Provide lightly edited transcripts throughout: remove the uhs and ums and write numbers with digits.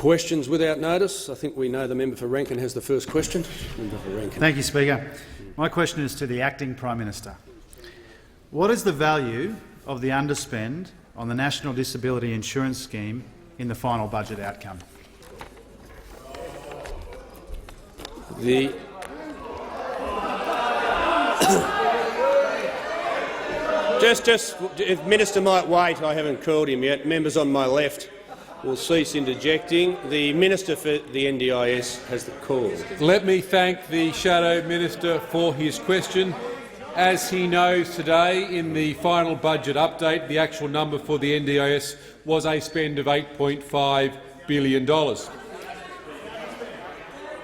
Questions without notice. I think we know the member for Rankin has the first question. Member for Rankin. Thank you, Speaker. My question is to the Acting Prime Minister. What is the value of the underspend on the National Disability Insurance Scheme in the final budget outcome? Just, if Minister might wait, I haven't called him yet. Members on my left will cease interjecting. The Minister for the NDIS has the call. Let me thank the Shadow Minister for his question. As he knows today, in the final budget update, the actual number for the NDIS was a spend of $8.5 billion.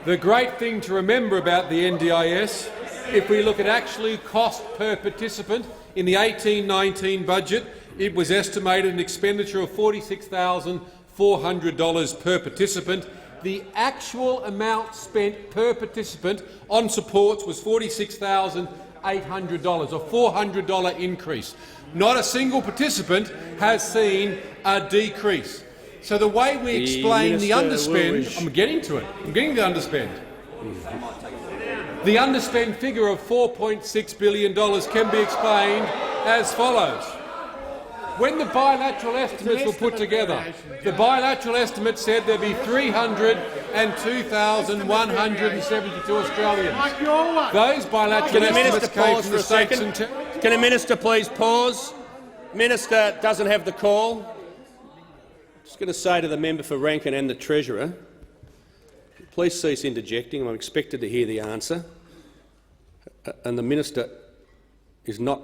The great thing to remember about the NDIS, if we look at actually cost per participant, in the 18-19 budget, it was estimated an expenditure of $46,400 per participant. The actual amount spent per participant on supports was $46,800, a $400 increase. Not a single participant has seen a decrease. So the way we explain the underspend— I'm getting to it. I'm getting to the underspend. The underspend figure of $4.6 billion can be explained as follows. When the bilateral estimates were put together, the bilateral estimate said there'd be 302,172 Australians. Those bilateral estimates came from the states and territories. Can the Minister please pause? Minister doesn't have the call. Just going to say to the member for Rankin and the Treasurer, please cease interjecting. I'm expected to hear the answer. And the Minister is not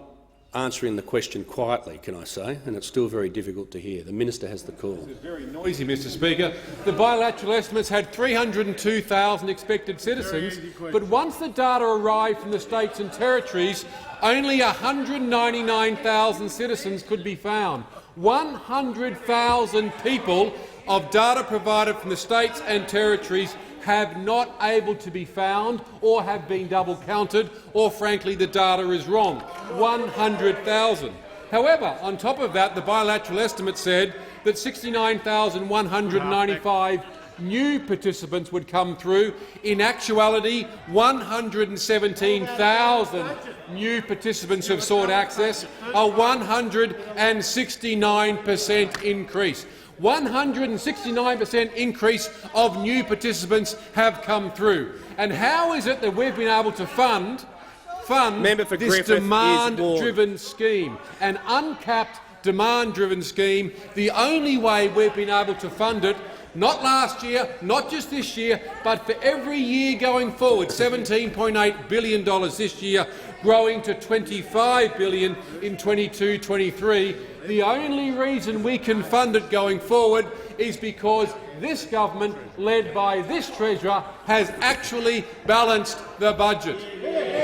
answering the question quietly, can I say, and it's still very difficult to hear. The Minister has the call. It's very noisy, Mr Speaker. The bilateral estimates had 302,000 expected citizens, but once the data arrived from the states and territories, only 199,000 citizens could be found. 100,000 people of data provided from the states and territories have not able to be found or have been double counted, or frankly the data is wrong. 100,000. However, on top of that, the bilateral estimate said that 69,195 new participants would come through. In actuality, 117,000 new participants have sought access, a 169% increase. 169% increase of new participants have come through. And how is it that we've been able to fund this demand-driven scheme, an uncapped demand-driven scheme? The only way we've been able to fund it, not last year, not just this year, but for every year going forward, $17.8 billion this year, growing to $25 billion in 22-23. The only reason we can fund it going forward is because this government, led by this Treasurer, has actually balanced the budget.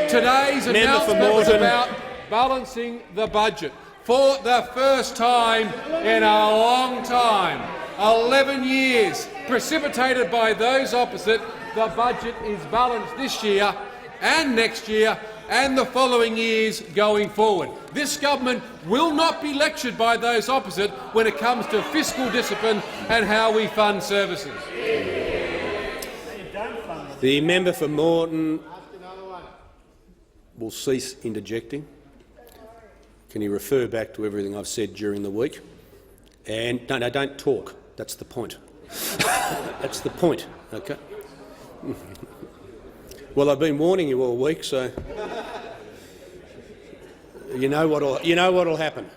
Today's announcement was about balancing the budget. For the first time in a long time, 11 years, precipitated by those opposite, the budget is balanced this year and next year and the following years going forward. This government will not be lectured by those opposite when it comes to fiscal discipline and how we fund services. The member for Moreton will cease interjecting. Can you refer back to everything I've said during the week? And no, don't talk. That's the point. That's the point. Okay. Well, I've been warning you all week, so you know what'll happen.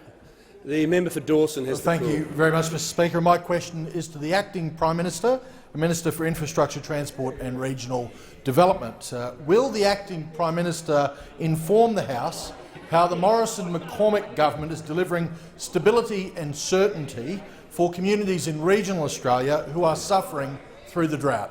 The member for Dawson has the floor. Thank you very much, Mr Speaker. My question is to the Acting Prime Minister, the Minister for Infrastructure, Transport and Regional Development. Will the Acting Prime Minister inform the House how the Morrison-McCormick government is delivering stability and certainty for communities in regional Australia who are suffering through the drought?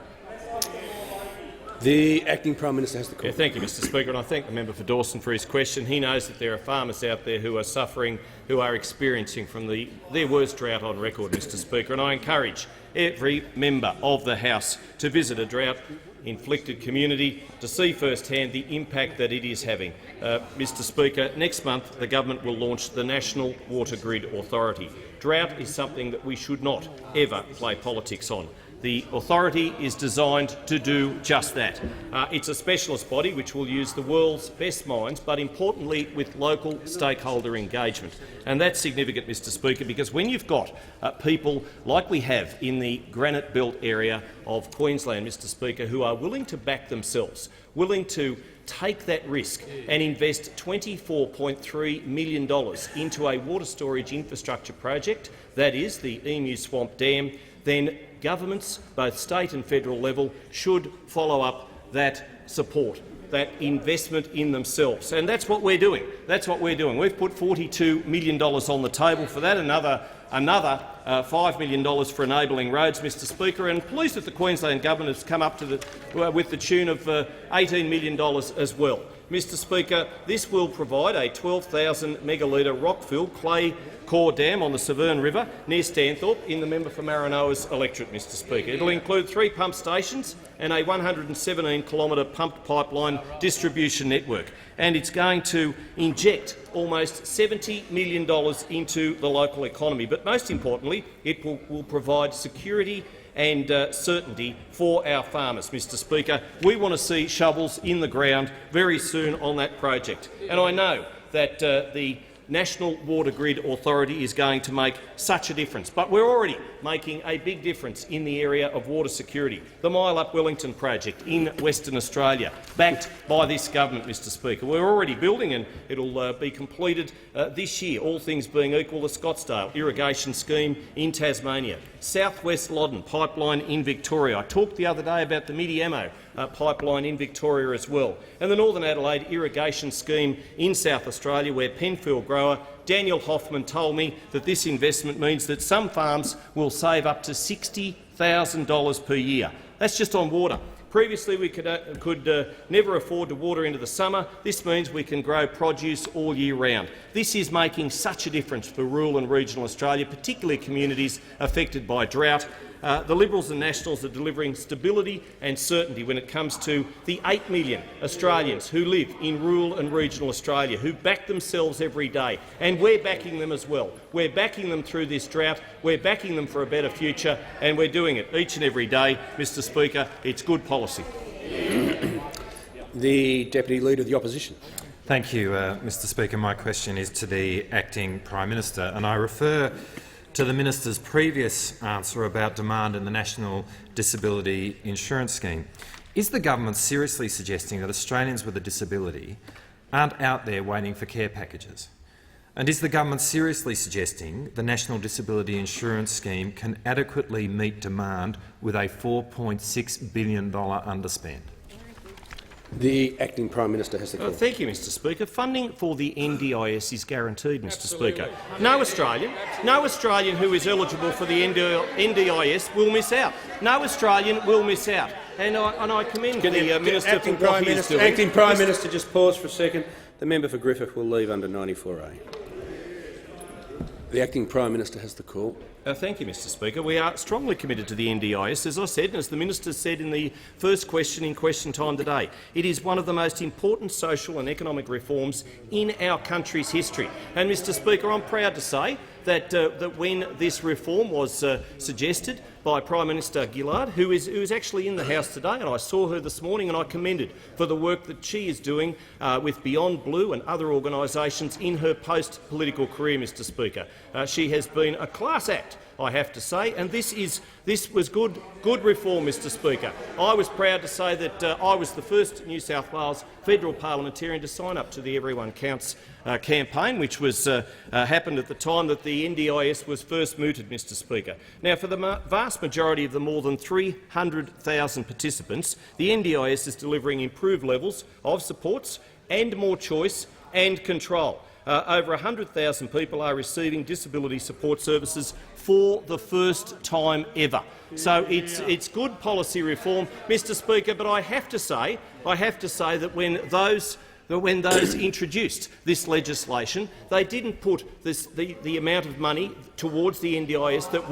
The Acting Prime Minister has the call. Yeah, thank you, Mr Speaker, and I thank the member for Dawson for his question. He knows that there are farmers out there who are suffering, who are experiencing from their worst drought on record, Mr Speaker, and I encourage every member of the House to visit a drought-inflicted community to see firsthand the impact that it is having. Mr Speaker, next month the government will launch the National Water Grid Authority. Drought is something that we should not ever play politics on. The authority is designed to do just that. It's a specialist body which will use the world's best minds, but importantly with local stakeholder engagement. And that's significant, Mr Speaker, because when you've got people like we have in the granite belt area of Queensland, Mr Speaker, who are willing to back themselves, willing to take that risk and invest $24.3 million into a water storage infrastructure project, that is the Emu Swamp Dam, then governments, both state and federal level, should follow up that support, that investment in themselves. And that's what we're doing. That's what we're doing. We've put $42 million on the table for that, another $5 million for enabling roads, Mr Speaker, and pleased that the Queensland Government has come up to with the tune of $18 million as well. Mr Speaker, this will provide a 12,000 megalitre rock-filled clay core dam on the Severn River near Stanthorpe in the member for Maranoa's electorate, Mr Speaker. It will include 3 pump stations and a 117-kilometre pumped pipeline distribution network, and it's going to inject almost $70 million into the local economy. But most importantly, it will provide security and certainty for our farmers, Mr Speaker. We want to see shovels in the ground very soon on that project. And I know that the National Water Grid Authority is going to make such a difference, but we're already making a big difference in the area of water security. The Mile Up Wellington project in Western Australia, backed by this government, Mr Speaker. We're already building, and it'll be completed this year, all things being equal, the Scottsdale irrigation scheme in Tasmania, South West Loddon pipeline in Victoria. I talked the other day about the Midiamo pipeline in Victoria as well, and the Northern Adelaide irrigation scheme in South Australia, where Penfield grower Daniel Hoffman told me that this investment means that some farms will save up to $60,000 per year. That's just on water. Previously, we could never afford to water into the summer. This means we can grow produce all year round. This is making such a difference for rural and regional Australia, particularly communities affected by drought. The Liberals and Nationals are delivering stability and certainty when it comes to the 8 million Australians who live in rural and regional Australia, who back themselves every day, and we're backing them as well. We're backing them through this drought, we're backing them for a better future, and we're doing it each and every day, Mr Speaker. It's good policy. The Deputy Leader of the Opposition. Thank you, Mr Speaker. My question is to the Acting Prime Minister, and I refer to the Minister's previous answer about demand in the National Disability Insurance Scheme. Is the government seriously suggesting that Australians with a disability aren't out there waiting for care packages? And is the government seriously suggesting the National Disability Insurance Scheme can adequately meet demand with a $4.6 billion underspend? The Acting Prime Minister has the call. Thank you, Mr Speaker. Funding for the NDIS is guaranteed, Mr Speaker. No Australian who is eligible for the NDIS will miss out. No Australian will miss out. And I commend the Minister for what he is doing. Acting Prime Minister, just pause for a second. The member for Griffith will leave under 94A. The Acting Prime Minister has the call. Thank you, Mr Speaker. We are strongly committed to the NDIS, as I said, and as the Minister said in the first question in question time today. It is one of the most important social and economic reforms in our country's history. And, Mr Speaker, I'm proud to say that when this reform was suggested by Prime Minister Gillard, who is actually in the House today, and I saw her this morning and I commended for the work that she is doing with Beyond Blue and other organisations in her post-political career, Mr Speaker. She has been a class act, I have to say, and this was good reform, Mr Speaker. I was proud to say that I was the first New South Wales federal parliamentarian to sign up to the Everyone Counts campaign, which was happened at the time that the NDIS was first mooted, Mr Speaker. Now, for the vast majority of the more than 300,000 participants, the NDIS is delivering improved levels of supports and more choice and control. Over 100,000 people are receiving disability support services for the first time ever. So it's good policy reform, Mr Speaker. But I have to say that when those introduced this legislation, they didn't put the amount of money towards the NDIS that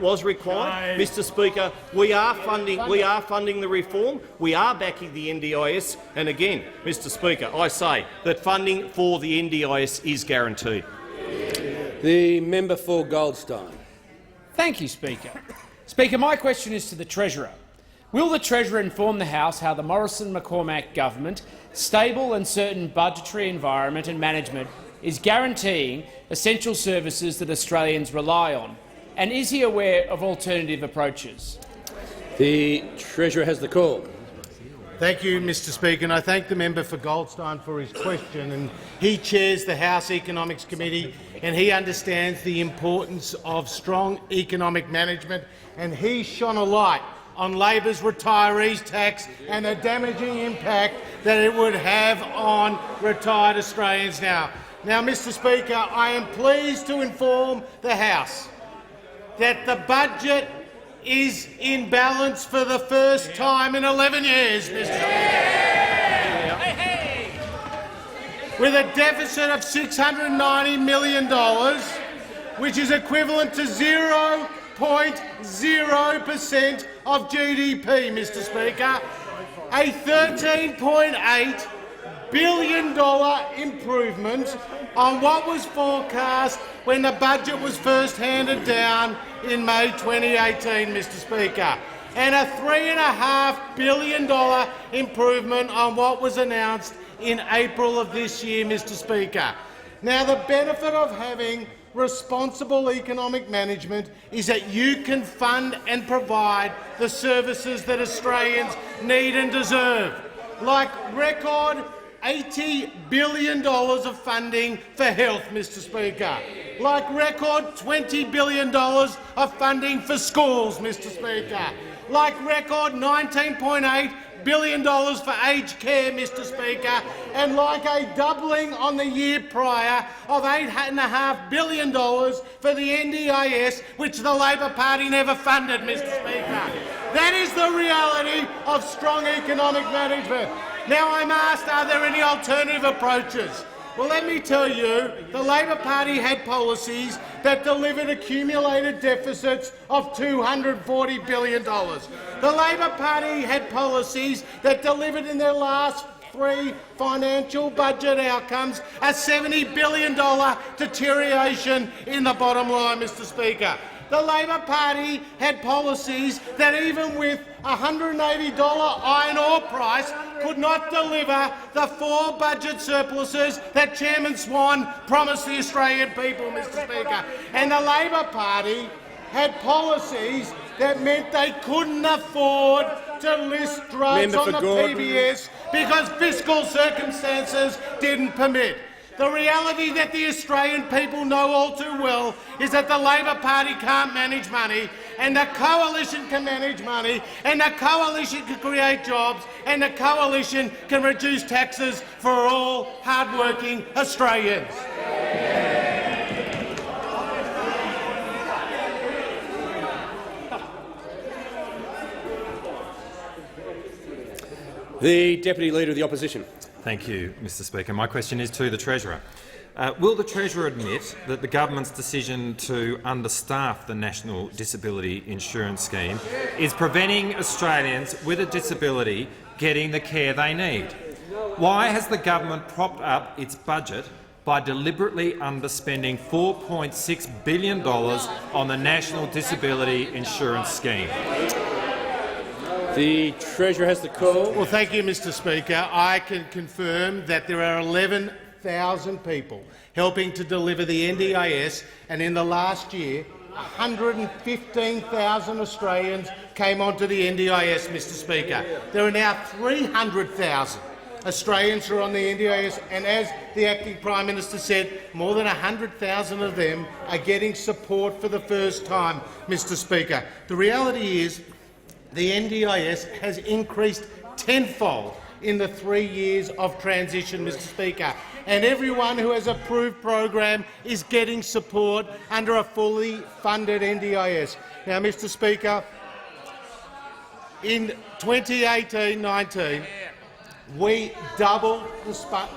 was required. Mr Speaker, we are funding the reform. We are backing the NDIS, and again, Mr Speaker, I say that funding for the NDIS is guaranteed. The member for Goldstein. Thank you, Speaker. Speaker, my question is to the Treasurer. Will the Treasurer inform the House how the Morrison-McCormack government stable and certain budgetary environment and management is guaranteeing essential services that Australians rely on? And is he aware of alternative approaches? The Treasurer has the call. Thank you, Mr Speaker, and I thank the member for Goldstein for his question. And he chairs the House Economics Committee, and he understands the importance of strong economic management, and he shone a light on Labor's retirees tax and the damaging impact that it would have on retired Australians now. Now, Mr Speaker, I am pleased to inform the House that the budget is in balance for the first time in 11 years, Mr Speaker. With a deficit of $690 million, which is equivalent to 0.0% of GDP, Mr Speaker, a $13.8 billion improvement on what was forecast when the budget was first handed down in May 2018, Mr Speaker, and a $3.5 billion improvement on what was announced in April of this year, Mr Speaker. Now, the benefit of having responsible economic management is that you can fund and provide the services that Australians need and deserve, like record $80 billion of funding for health, Mr Speaker, like record $20 billion of funding for schools, Mr Speaker, like record $19.8 billion for aged care, Mr Speaker, and like a doubling on the year prior of $8.5 billion for the NDIS, which the Labor Party never funded, Mr Speaker. That is the reality of strong economic management. Now, I'm asked, are there any alternative approaches? Well, let me tell you, the Labor Party had policies that delivered accumulated deficits of $240 billion. The Labor Party had policies that delivered in their last 3 financial budget outcomes a $70 billion deterioration in the bottom line, Mr Speaker. The Labor Party had policies that, even with $180 iron ore price, could not deliver the 4 budget surpluses that Chairman Swan promised the Australian people, Mr Speaker. And the Labor Party had policies that meant they couldn't afford to list drugs on the PBS because fiscal circumstances didn't permit. The reality that the Australian people know all too well is that the Labor Party can't manage money, and the Coalition can manage money, and the Coalition can create jobs, and the Coalition can reduce taxes for all hard-working Australians. The Deputy Leader of the Opposition. Thank you, Mr Speaker. My question is to the Treasurer. Will the Treasurer admit that the government's decision to understaff the National Disability Insurance Scheme is preventing Australians with a disability getting the care they need? Why has the government propped up its budget by deliberately underspending $4.6 billion on the National Disability Insurance Scheme? The Treasurer has the call. Well, thank you, Mr Speaker. I can confirm that there are 11,000 people helping to deliver the NDIS, and in the last year, 115,000 Australians came onto the NDIS, Mr Speaker. There are now 300,000 Australians who are on the NDIS, and as the Acting Prime Minister said, more than 100,000 of them are getting support for the first time, Mr Speaker. The reality is the NDIS has increased tenfold in the 3 years of transition, Mr Speaker, and everyone who has approved program is getting support under a fully funded NDIS. Now, Mr Speaker, in 2018-19, we doubled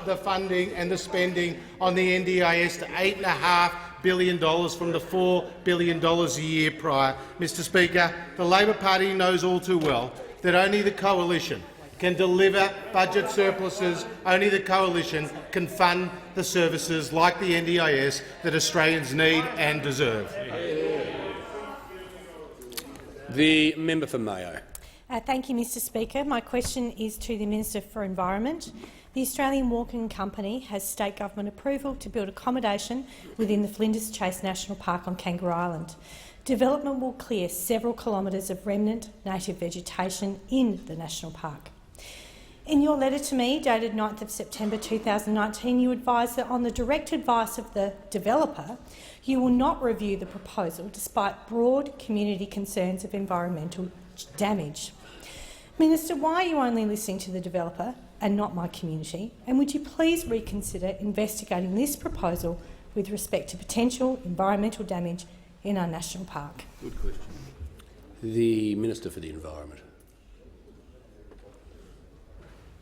the funding and the spending on the NDIS to $8.5 billion from the $4 billion a year prior. Mr Speaker, the Labor Party knows all too well that only the Coalition can deliver budget surpluses, only the Coalition can fund the services like the NDIS that Australians need and deserve. The member for Mayo. Thank you, Mr Speaker. My question is to the Minister for Environment. The Australian Walking Company has state government approval to build accommodation within the Flinders Chase National Park on Kangaroo Island. Development will clear several kilometres of remnant native vegetation in the national park. In your letter to me, dated 9th of September 2019, you advised that on the direct advice of the developer, you will not review the proposal despite broad community concerns of environmental damage. Minister, why are you only listening to the developer and not my community? And would you please reconsider investigating this proposal with respect to potential environmental damage in our national park? Good question. The Minister for the Environment.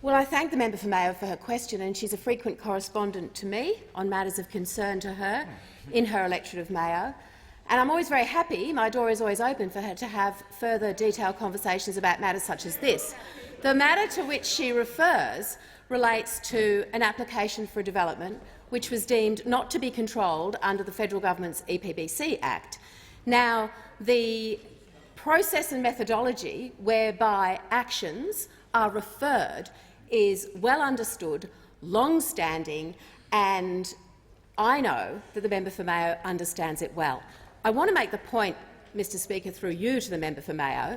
Well, I thank the member for Mayo for her question, and she's a frequent correspondent to me on matters of concern to her in her electorate of Mayo. And I'm always very happy, my door is always open for her to have further detailed conversations about matters such as this. The matter to which she refers relates to an application for development which was deemed not to be controlled under the federal government's EPBC Act. Now, the process and methodology whereby actions are referred is well understood, long-standing, and I know that the member for Mayo understands it well. I want to make the point, Mr Speaker, through you to the member for Mayo,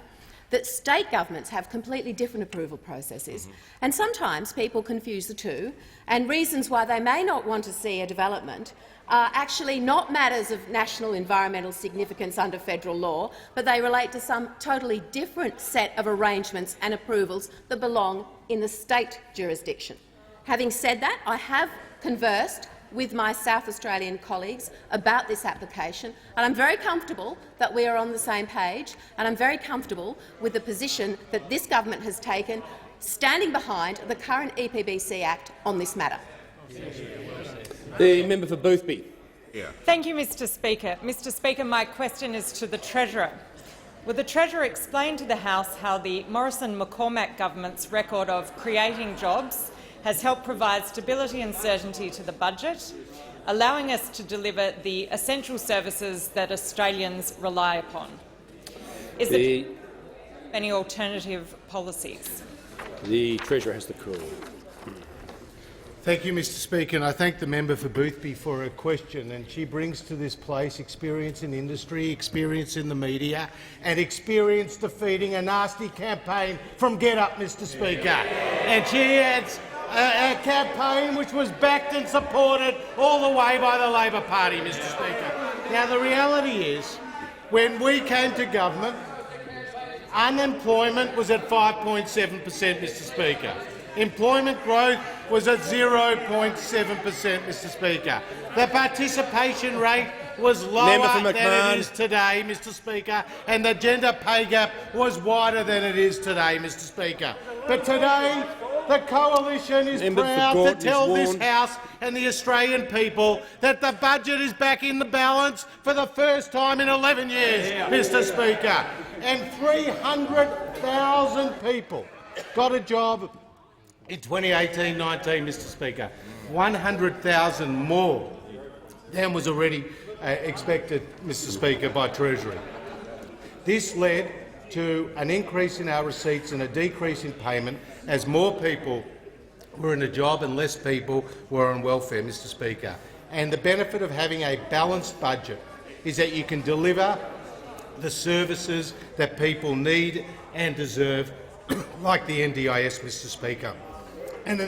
that state governments have completely different approval processes, and sometimes people confuse the two, and reasons why they may not want to see a development are actually not matters of national environmental significance under federal law, but they relate to some totally different set of arrangements and approvals that belong in the state jurisdiction. Having said that, I have conversed with my South Australian colleagues about this application, and I'm very comfortable that we are on the same page, and I'm very comfortable with the position that this government has taken, standing behind the current EPBC Act on this matter. The member for Boothby. Thank you, Mr Speaker. Mr Speaker, my question is to the Treasurer. Will the Treasurer explain to the House how the Morrison-McCormack government's record of creating jobs has helped provide stability and certainty to the budget, allowing us to deliver the essential services that Australians rely upon? Is there any alternative policies? The Treasurer has the call. Thank you, Mr Speaker, and I thank the member for Boothby for her question. And she brings to this place experience in industry, experience in the media, and experience defeating a nasty campaign from Get Up, Mr Speaker. And she has a campaign which was backed and supported all the way by the Labor Party, Mr Speaker. Now, the reality is, when we came to government, unemployment was at 5.7%, Mr Speaker. Employment growth was at 0.7%, Mr Speaker. The participation rate was lower than it is today, Mr Speaker, and the gender pay gap was wider than it is today, Mr Speaker. But today, the Coalition is proud to tell this House and the Australian people that the budget is back in the balance for the first time in 11 years, Mr Speaker. And 300,000 people got a job in 2018-19, Mr Speaker. 100,000 more than was already expected, Mr Speaker, by Treasury. This led to an increase in our receipts and a decrease in payment as more people were in a job and less people were on welfare, Mr Speaker. And the benefit of having a balanced budget is that you can deliver the services that people need and deserve, like the NDIS, Mr Speaker. And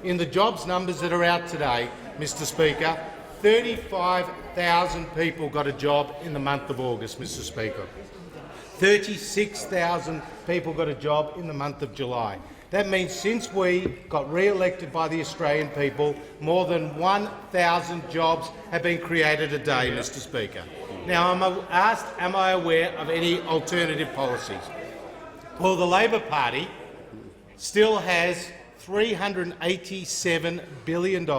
in the jobs numbers that are out today, Mr Speaker, 35,000 people got a job in the month of August, Mr Speaker. 36,000 people got a job in the month of July. That means since we got re-elected by the Australian people, more than 1,000 jobs have been created a day, Mr Speaker. Now, I'm asked, am I aware of any alternative policies? Well, the Labor Party still has $387 billion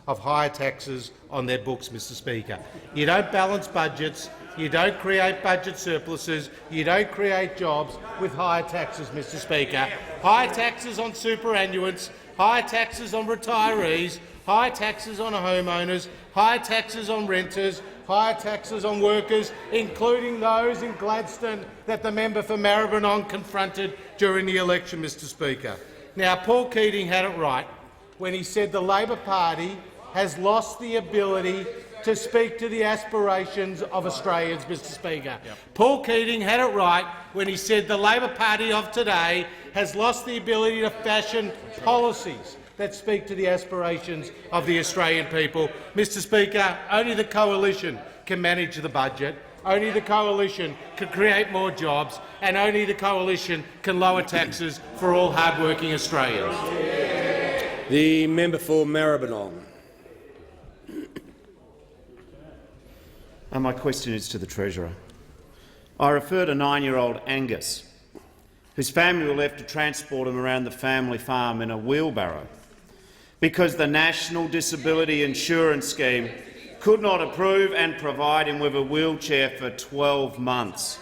of higher taxes on their books, Mr Speaker. You don't balance budgets, you don't create budget surpluses, you don't create jobs with higher taxes, Mr Speaker. Higher taxes on superannuants, higher taxes on retirees, higher taxes on homeowners, higher taxes on renters, higher taxes on workers, including those in Gladstone that the member for Maribyrnong confronted during the election, Mr Speaker. Now, Paul Keating had it right when he said the Labor Party has lost the ability to speak to the aspirations of Australians, Mr Speaker. Paul Keating had it right when he said the Labor Party of today has lost the ability to fashion policies that speak to the aspirations of the Australian people. Mr Speaker, only the coalition can manage the budget, only the coalition can create more jobs, and only the coalition can lower taxes for all hard-working Australians. The member for Maribyrnong. My question is to the Treasurer. I refer to 9-year-old Angus, whose family were left to transport him around the family farm in a wheelbarrow because the National Disability Insurance Scheme could not approve and provide him with a wheelchair for 12 months.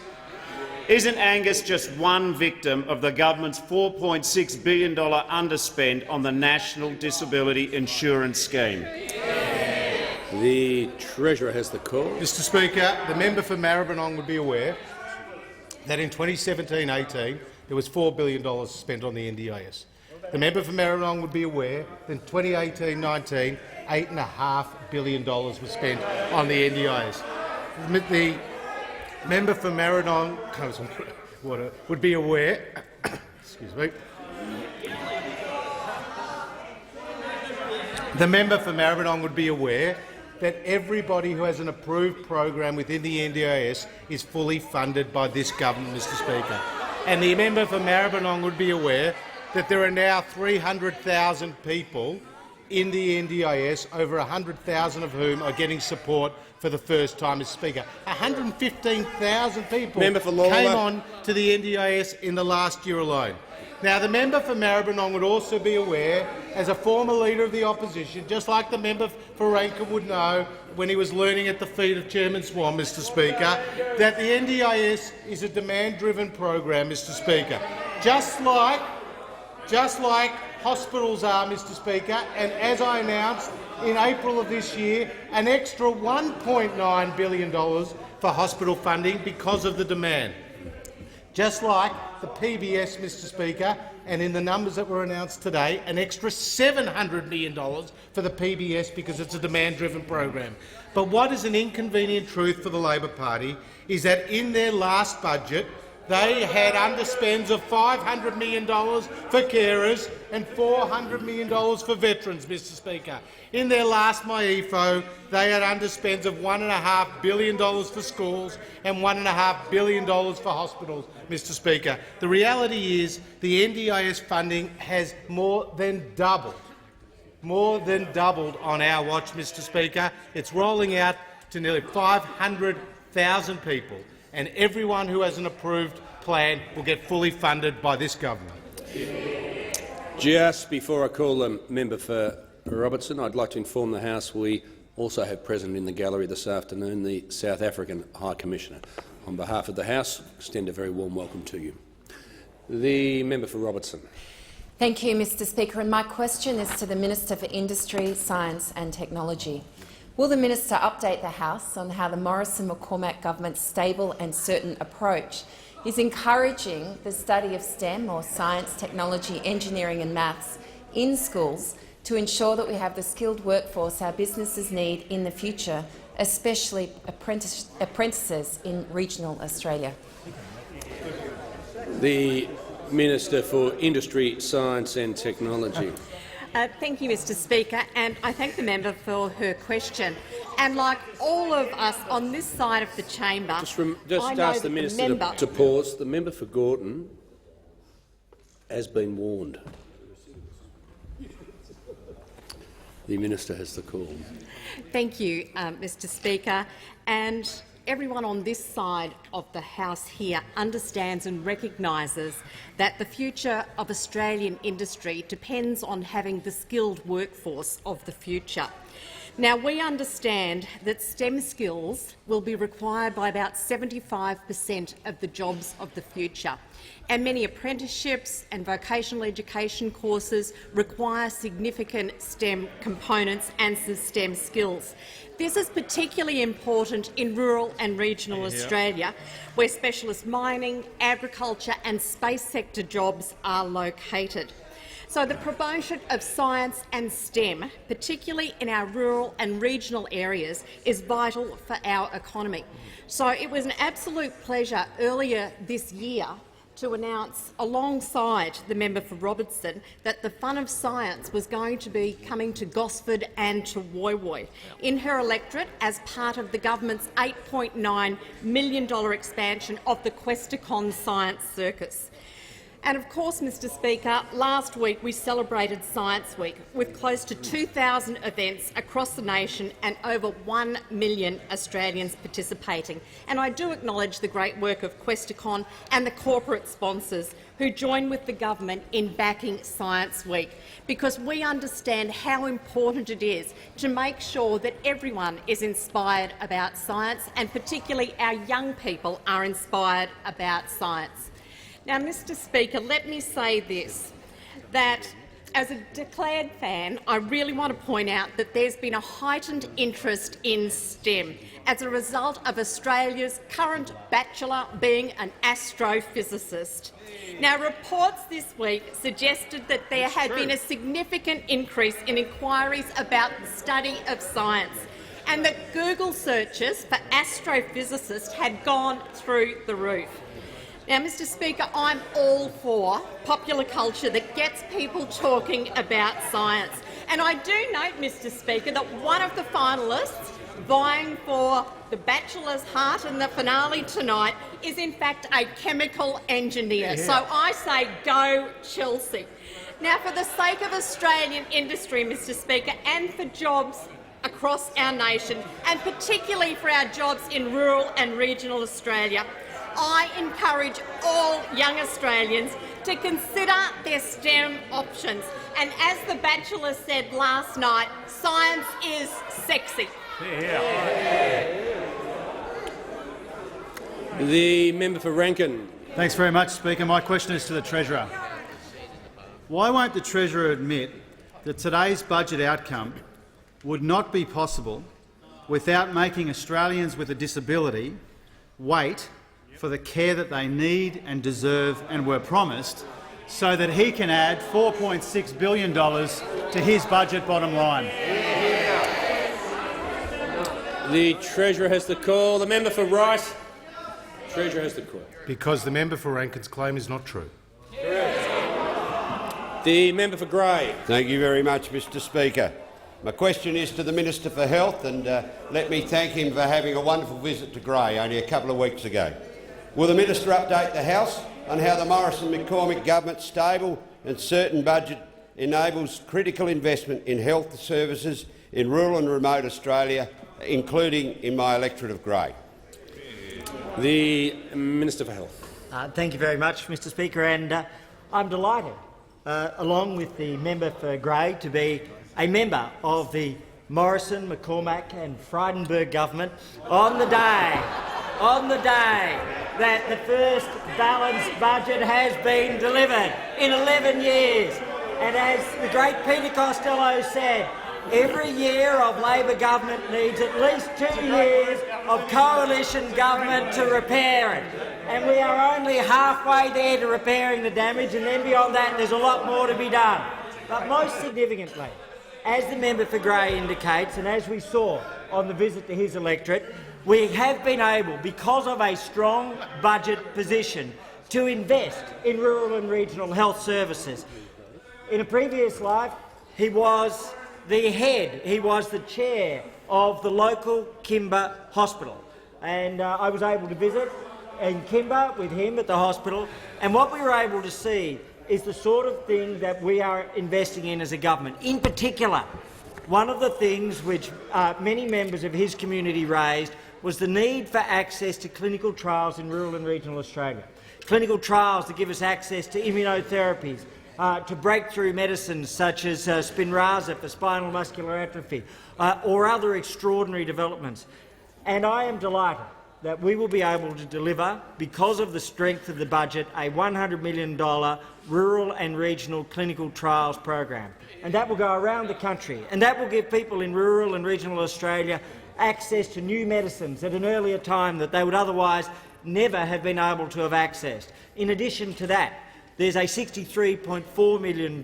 Isn't Angus just one victim of the government's $4.6 billion underspend on the National Disability Insurance Scheme? The Treasurer has the call. Mr Speaker, the member for Maribyrnong would be aware that in 2017-18 there was $4 billion spent on the NDIS. The member for Maribyrnong would be aware that in 2018-19 $8.5 billion was spent on the NDIS. The member for Maribyrnong would be aware excuse me. The member for Maribyrnong would be aware that everybody who has an approved program within the NDIS is fully funded by this government, Mr Speaker. And the member for Maribyrnong would be aware that there are now 300,000 people in the NDIS, over 100,000 of whom are getting support for the first time, Mr Speaker. 115,000 people came on to the NDIS in the last year alone. Now, the member for Maribyrnong would also be aware, as a former leader of the opposition, just like the member for Rankin would know when he was learning at the feet of Chairman Swan, Mr Speaker, that the NDIS is a demand-driven program, Mr Speaker. Just like hospitals are, Mr Speaker, and as I announced in April of this year, an extra $1.9 billion for hospital funding because of the demand. Just like the PBS, Mr Speaker, and in the numbers that were announced today, an extra $700 million for the PBS because it's a demand-driven program. But what is an inconvenient truth for the Labor Party is that in their last budget they had underspends of $500 million for carers and $400 million for veterans, Mr Speaker. In their last MyEFO, they had underspends of $1.5 billion for schools and $1.5 billion for hospitals, Mr Speaker. The reality is the NDIS funding has more than doubled on our watch, Mr Speaker. It's rolling out to nearly 500,000 people, and everyone who has an approved plan will get fully funded by this government. Just before I call the member for Robertson, I'd like to inform the House we also have present in the gallery this afternoon the South African High Commissioner. On behalf of the House, extend a very warm welcome to you. The member for Robertson. Thank you, Mr Speaker. And my question is to the Minister for Industry, Science and Technology. Will the minister update the House on how the Morrison-McCormack government's stable and certain approach is encouraging the study of STEM, or science, technology, engineering and maths, in schools to ensure that we have the skilled workforce our businesses need in the future, especially apprentices in regional Australia? The Minister for Industry, Science and Technology. Thank you, Mr Speaker, and I thank the member for her question. And like all of us on this side of the chamber, Just ask the minister to pause. The member for Gorton has been warned. The minister has the call. Thank you, Mr Speaker. And everyone on this side of the House here understands and recognises that the future of Australian industry depends on having the skilled workforce of the future. Now, we understand that STEM skills will be required by about 75% of the jobs of the future, and many apprenticeships and vocational education courses require significant STEM components and STEM skills. This is particularly important in rural and regional Australia, where specialist mining, agriculture and space sector jobs are located. So the promotion of science and STEM, particularly in our rural and regional areas, is vital for our economy. So it was an absolute pleasure earlier this year to announce, alongside the member for Robertson, that the Fun of Science was going to be coming to Gosford and to Woy Woy in her electorate as part of the government's $8.9 million expansion of the Questacon Science Circus. And of course, Mr Speaker, last week we celebrated Science Week with close to 2,000 events across the nation and over 1 million Australians participating. And I do acknowledge the great work of Questacon and the corporate sponsors who join with the government in backing Science Week, because we understand how important it is to make sure that everyone is inspired about science, and particularly our young people are inspired about science. Now, Mr Speaker, let me say this, that as a declared fan, I really want to point out that there's been a heightened interest in STEM as a result of Australia's current bachelor being an astrophysicist. Now, reports this week suggested that there had been a significant increase in inquiries about the study of science, and that Google searches for astrophysicist had gone through the roof. Now, Mr Speaker, I'm all for popular culture that gets people talking about science. And I do note, Mr Speaker, that one of the finalists vying for the Bachelor's heart in the finale tonight is in fact a chemical engineer. So I say go Chelsea. Now, for the sake of Australian industry, Mr Speaker, and for jobs across our nation, and particularly for our jobs in rural and regional Australia, I encourage all young Australians to consider their STEM options. And as the Bachelor said last night, science is sexy. The member for Rankin. Thanks very much, Speaker. My question is to the Treasurer. Why won't the Treasurer admit that today's budget outcome would not be possible without making Australians with a disability wait for the care that they need and deserve and were promised, so that he can add $4.6 billion to his budget bottom line? The Treasurer has the call. The member for Rice. Treasurer has the call. Because the member for Rankin's claim is not true. The member for Grey. Thank you very much, Mr Speaker. My question is to the Minister for Health, and let me thank him for having a wonderful visit to Grey only a couple of weeks ago. Will the Minister update the House on how the Morrison-McCormick government's stable and certain budget enables critical investment in health services in rural and remote Australia, including in my electorate of Grey? The Minister for Health. Thank you very much, Mr Speaker, and I'm delighted, along with the member for Grey, to be a member of the Morrison, McCormack and Frydenberg government on the day that the first balanced budget has been delivered in 11 years. And as the great Peter Costello said, every year of Labor government needs at least 2 years of coalition government to repair it. And we are only halfway there to repairing the damage, and then beyond that there's a lot more to be done. But most significantly, as the member for Grey indicates, and as we saw on the visit to his electorate, we have been able, because of a strong budget position, to invest in rural and regional health services. In a previous life, he was the chair of the local Kimber Hospital. And I was able to visit in Kimber with him at the hospital, and what we were able to see is the sort of thing that we are investing in as a government. In particular, one of the things which many members of his community raised was the need for access to clinical trials in rural and regional Australia. Clinical trials that give us access to immunotherapies, to breakthrough medicines such as Spinraza for spinal muscular atrophy or other extraordinary developments. And I am delighted that we will be able to deliver, because of the strength of the budget, a $100 million rural and regional clinical trials program. And that will go around the country, and that will give people in rural and regional Australia access to new medicines at an earlier time that they would otherwise never have been able to have accessed. In addition to that, there's a $63.4 million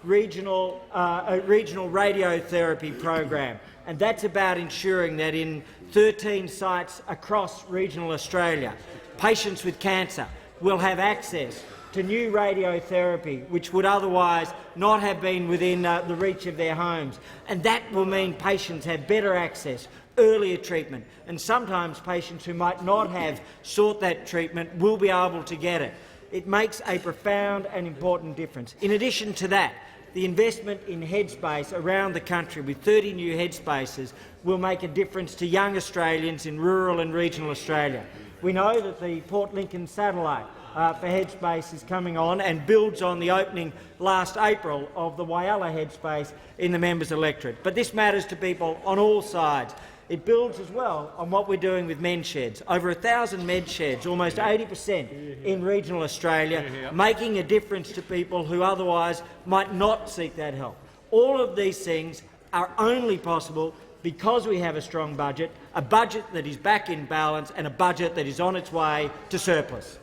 regional radiotherapy program, and that's about ensuring that in 13 sites across regional Australia, patients with cancer will have access to new radiotherapy which would otherwise not have been within the reach of their homes. And that will mean patients have better access, earlier treatment, and sometimes patients who might not have sought that treatment will be able to get it. It makes a profound and important difference. In addition to that, the investment in headspace around the country with 30 new headspaces will make a difference to young Australians in rural and regional Australia. We know that the Port Lincoln satellite for headspace is coming on and builds on the opening last April of the Whyalla headspace in the members' electorate. But this matters to people on all sides. It builds as well on what we're doing with med sheds. Over 1,000 med sheds, almost 80% in regional Australia, making a difference to people who otherwise might not seek that help. All of these things are only possible because we have a strong budget, a budget that is back in balance and a budget that is on its way to surplus.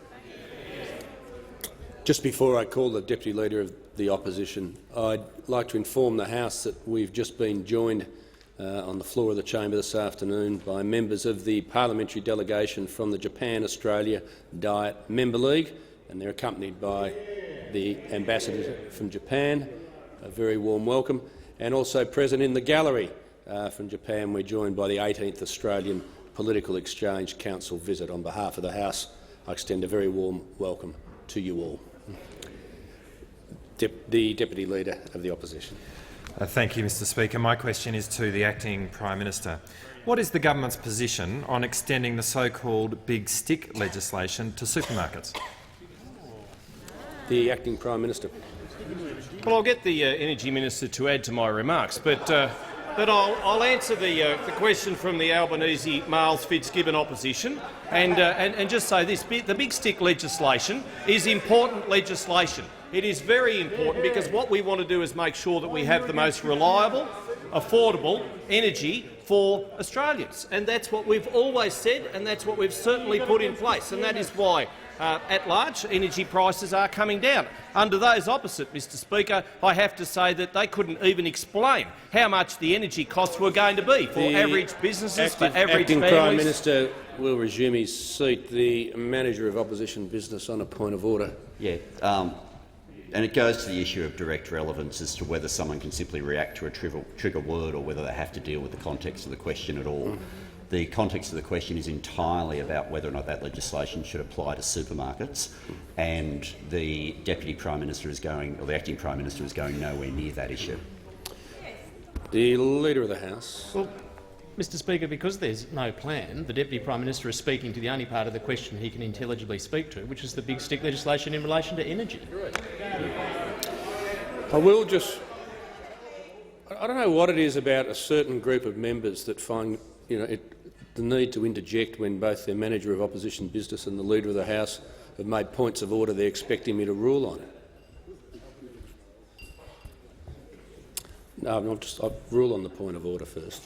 Just before I call the Deputy Leader of the Opposition, I'd like to inform the House that we've just been joined on the floor of the chamber this afternoon by members of the parliamentary delegation from the Japan-Australia Diet Member League, and they're accompanied by the ambassador from Japan. A very warm welcome. And also present in the gallery from Japan, we're joined by the 18th Australian Political Exchange Council visit. On behalf of the House, I extend a very warm welcome to you all. The Deputy Leader of the Opposition. Thank you, Mr Speaker. My question is to the Acting Prime Minister. What is the government's position on extending the so-called Big Stick legislation to supermarkets? The Acting Prime Minister. Well, I'll get the Energy Minister to add to my remarks, but I'll answer the question from the Albanese Miles Fitzgibbon opposition and just say this. The Big Stick legislation is important legislation. It is very important because what we want to do is make sure that we have the most reliable, affordable energy for Australians. And that's what we've always said, and that's what we've certainly put in place. And that is why, at large, energy prices are coming down. Under those opposite, Mr Speaker, I have to say that they couldn't even explain how much the energy costs were going to be for average businesses, for average families. Acting Prime Minister will resume his seat. The Manager of Opposition Business on a point of order. Yeah. And it goes to the issue of direct relevance as to whether someone can simply react to a trigger word or whether they have to deal with the context of the question at all. The context of the question is entirely about whether or not that legislation should apply to supermarkets, and the Deputy Prime Minister is going, or the Acting Prime Minister is going nowhere near that issue. The Leader of the House. Well, Mr Speaker, because there's no plan, the Deputy Prime Minister is speaking to the only part of the question he can intelligibly speak to, which is the Big Stick legislation in relation to energy. I will just— I don't know what it is about a certain group of members that find the need to interject when both their Manager of Opposition Business and the Leader of the House have made points of order they're expecting me to rule on it. No, I'll rule on the point of order first.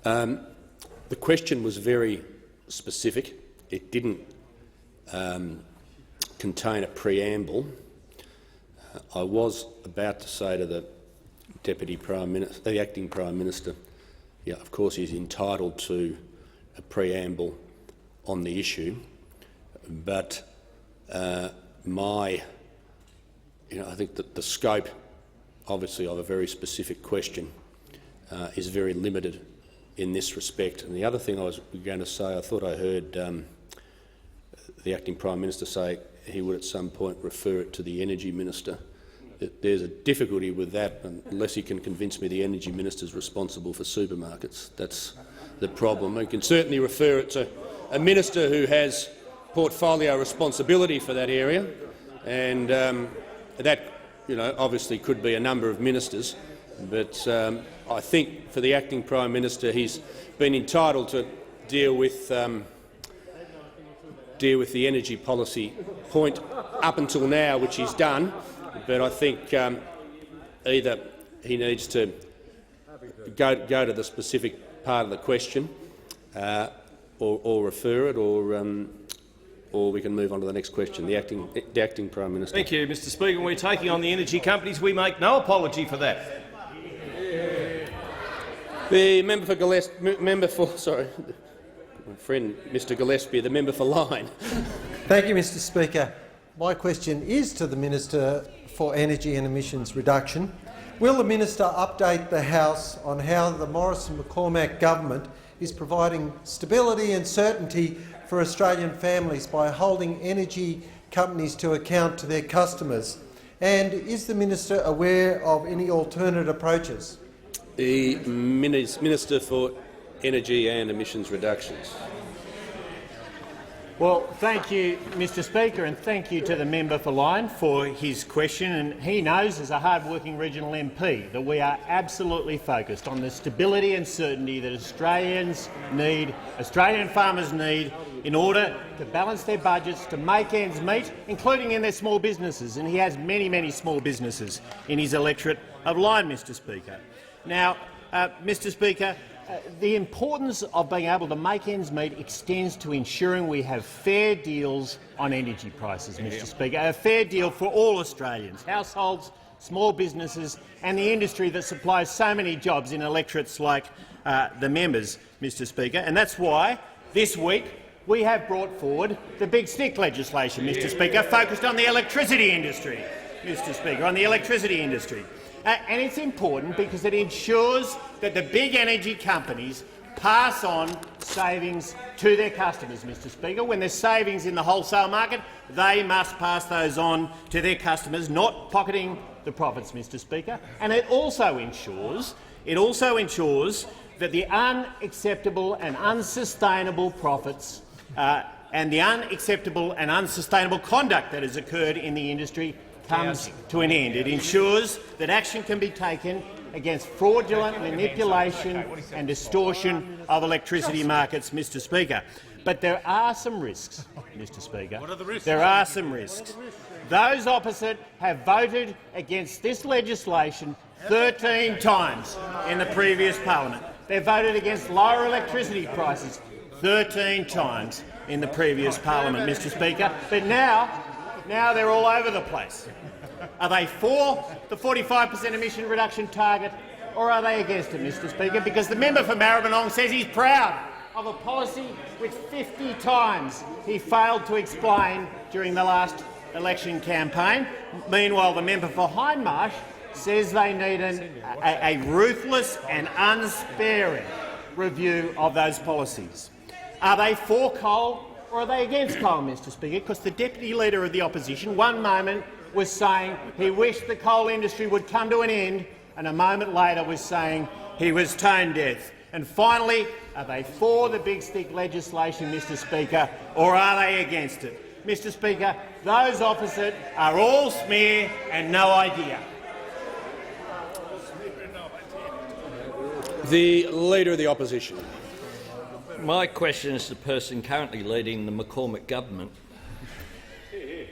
The question was very specific. It didn't contain a preamble. I was about to say to the Deputy Prime Minister, the Acting Prime Minister, yeah, of course he's entitled to a preamble on the issue, but I think that the scope, obviously, of a very specific question is very limited in this respect. And the other thing I was going to say, I thought I heard the Acting Prime Minister say he would at some point refer it to the Energy Minister. There's a difficulty with that unless he can convince me the Energy Minister is responsible for supermarkets. That's the problem. He can certainly refer it to a minister who has portfolio responsibility for that area, and that obviously could be a number of ministers, but I think for the acting Prime Minister, he's been entitled to deal with the energy policy point up until now, which he's done. But I think either he needs to go to the specific part of the question, or refer it, or we can move on to the next question. The acting Prime Minister. Thank you, Mr. Speaker. We're taking on the energy companies. We make no apology for that. The member for Gillespie, my friend Mr. Gillespie, the member for Lyne. Thank you, Mr. Speaker. My question is to the Minister for Energy and Emissions Reduction. Will the minister update the House on how the Morrison-McCormack government is providing stability and certainty for Australian families by holding energy companies to account to their customers? And is the minister aware of any alternate approaches? The Minister for Energy and Emissions Reductions. Well, thank you, Mr. Speaker, and thank you to the member for Lyne for his question. And he knows, as a hard-working regional MP, that we are absolutely focused on the stability and certainty that Australian farmers need in order to balance their budgets, to make ends meet, including in their small businesses. And he has many, many small businesses in his electorate of Lyne, Mr. Speaker. Now, Mr. Speaker, the importance of being able to make ends meet extends to ensuring we have fair deals on energy prices, Mr. Speaker, a fair deal for all Australians, households, small businesses and the industry that supplies so many jobs in electorates like the members, Mr. Speaker. And that's why this week we have brought forward the Big Stick legislation, Mr. Speaker, focused on the electricity industry, Mr. Speaker, on the electricity industry. And it's important because it ensures that the big energy companies pass on savings to their customers, Mr. Speaker. When there's savings in the wholesale market, they must pass those on to their customers, not pocketing the profits, Mr. Speaker. And it also ensures that the unacceptable and unsustainable profits and the unacceptable and unsustainable conduct that has occurred in the industry comes to an end. It ensures that action can be taken against fraudulent manipulation and distortion of electricity markets, Mr. Speaker. But there are some risks, Mr. Speaker. What are the risks? There are some risks. Those opposite have voted against this legislation 13 times in the previous parliament. They've voted against lower electricity prices 13 times in the previous parliament, Mr. Speaker. But now they're all over the place. Are they for the 45% emission reduction target, or are they against it, Mr. Speaker? Because the member for Maribyrnong says he's proud of a policy which 50 times he failed to explain during the last election campaign. Meanwhile, the member for Hindmarsh says they need a ruthless and unsparing review of those policies. Are they for coal, or are they against coal, Mr. Speaker? Because the Deputy Leader of the Opposition one moment was saying he wished the coal industry would come to an end, and a moment later was saying he was tone deaf. And finally, are they for the Big Stick legislation, Mr. Speaker, or are they against it? Mr. Speaker, those opposite are all smear and no idea. The Leader of the Opposition. My question is to the person currently leading the McCormack government. He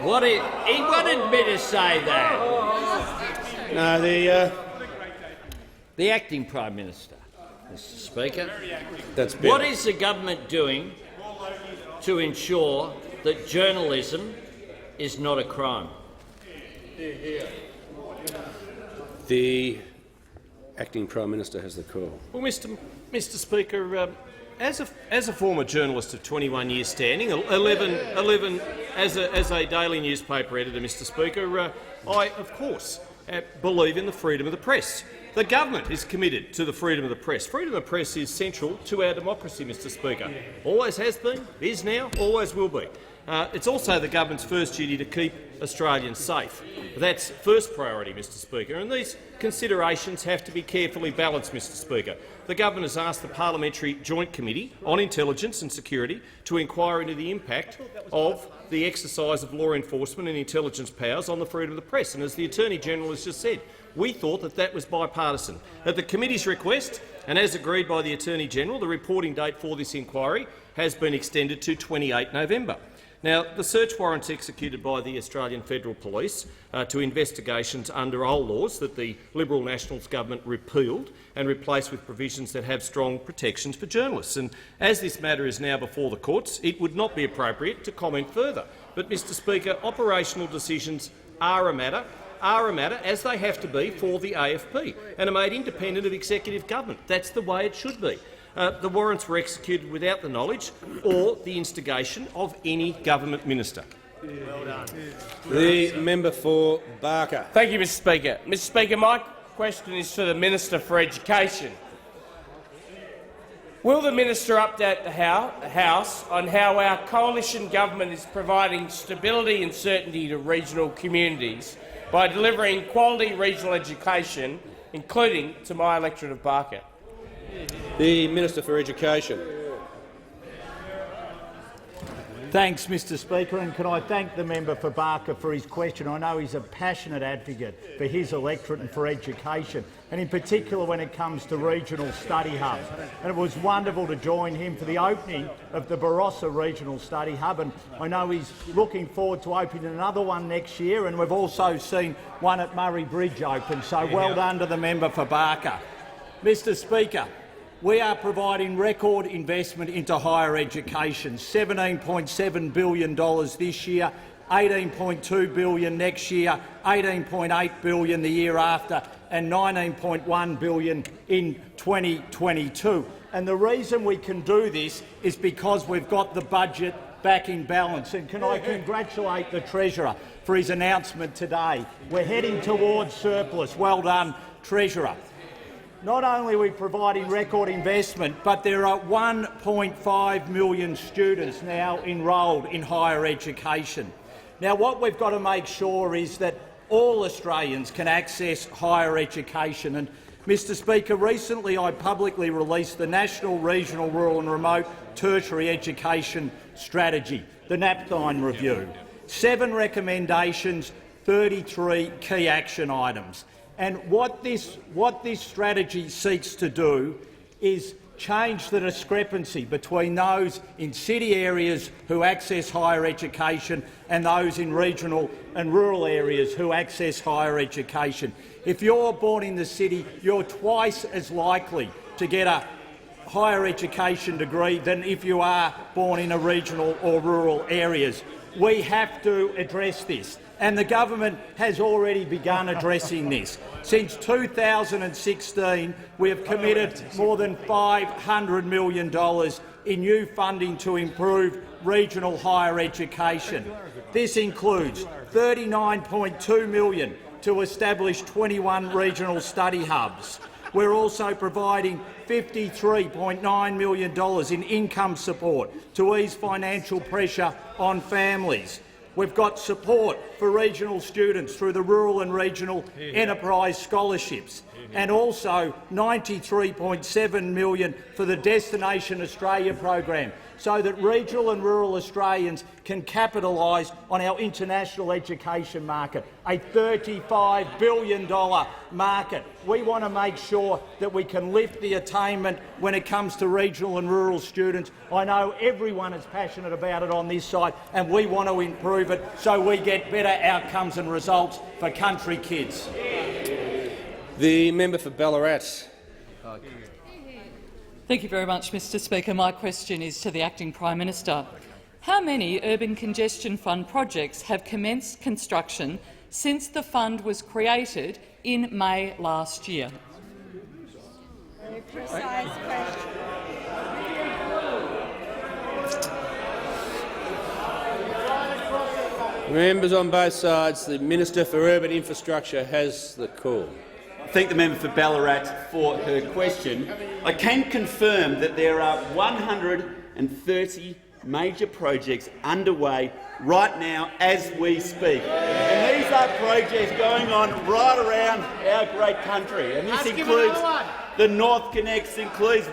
wanted me to say that. No, the acting Prime Minister, Mr. Speaker. That's better. What is the government doing to ensure that journalism is not a crime? The acting Prime Minister has the call. Well, Mr. Speaker, as a former journalist of 21 years standing, 11 as a daily newspaper editor, Mr. Speaker, I, of course, believe in the freedom of the press. The government is committed to the freedom of the press. Freedom of the press is central to our democracy, Mr. Speaker. Always has been, is now, always will be. It's also the government's first duty to keep Australians safe. That's first priority, Mr. Speaker, and these considerations have to be carefully balanced, Mr. Speaker. The government has asked the Parliamentary Joint Committee on Intelligence and Security to inquire into the impact of the exercise of law enforcement and intelligence powers on the freedom of the press. And as the Attorney-General has just said, we thought that that was bipartisan. At the committee's request, and as agreed by the Attorney-General, the reporting date for this inquiry has been extended to 28 November. Now, the search warrants executed by the Australian Federal Police to investigations under old laws that the Liberal Nationals government repealed and replaced with provisions that have strong protections for journalists. And as this matter is now before the courts, it would not be appropriate to comment further. But, Mr Speaker, operational decisions are a matter, as they have to be for the AFP, and are made independent of executive government. That's the way it should be. The warrants were executed without the knowledge or the instigation of any government minister. Well done. The member for Barker. Thank you, Mr Speaker. Mr Speaker, my question is to the Minister for Education. Will the minister update the House on how our coalition government is providing stability and certainty to regional communities by delivering quality regional education, including to my electorate of Barker? The Minister for Education. Thanks, Mr Speaker, and can I thank the member for Barker for his question. I know he's a passionate advocate for his electorate and for education, and in particular when it comes to regional study hubs. And it was wonderful to join him for the opening of the Barossa Regional Study Hub, and I know he's looking forward to opening another one next year, and we've also seen one at Murray Bridge open, so well done to the member for Barker. Mr Speaker, we are providing record investment into higher education, $17.7 billion this year, $18.2 billion next year, $18.8 billion the year after, and $19.1 billion in 2022. And the reason we can do this is because we've got the budget back in balance. And can I congratulate the Treasurer for his announcement today? We're heading towards surplus. Well done, Treasurer. Not only are we providing record investment, but there are 1.5 million students now enrolled in higher education. Now, what we've got to make sure is that all Australians can access higher education. And, Mr Speaker, recently I publicly released the National, Regional, Rural and Remote Tertiary Education Strategy, the NAPTINE Review. 7 recommendations, 33 key action items. And what this strategy seeks to do is change the discrepancy between those in city areas who access higher education and those in regional and rural areas who access higher education. If you're born in the city, you're twice as likely to get a higher education degree than if you are born in a regional or rural areas. We have to address this, and the government has already begun addressing this. Since 2016, we have committed more than $500 million in new funding to improve regional higher education. This includes $39.2 million to establish 21 regional study hubs. We're also providing $53.9 million in income support to ease financial pressure on families. We've got support for regional students through the Rural and Regional Enterprise Scholarships, and also $93.7 million for the Destination Australia program, so that regional and rural Australians can capitalise on our international education market, a $35 billion market. We want to make sure that we can lift the attainment when it comes to regional and rural students. I know everyone is passionate about it on this side, and we want to improve it so we get better outcomes and results for country kids. The member for Ballarat. Thank you very much, Mr Speaker. My question is to the Acting Prime Minister. How many Urban Congestion Fund projects have commenced construction since the fund was created in May last year? Very precise question. Members on both sides, the Minister for Urban Infrastructure has the call. I thank the member for Ballarat for her question. I can confirm that there are 130 major projects underway right now as we speak. And these are projects going on right around our great country. And this includes The North Connects includes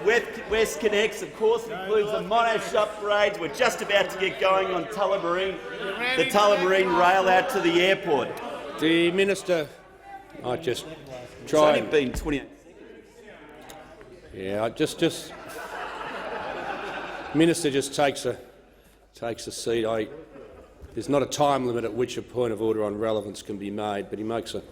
West Connects, of course, includes the Monash upgrades. We're just about to get going on the Tullamarine rail out to the airport. The Minister, I just It's try. only been 28 seconds. Yeah, Minister just takes a seat. There's not a time limit at which a point of order on relevance can be made, but he makes a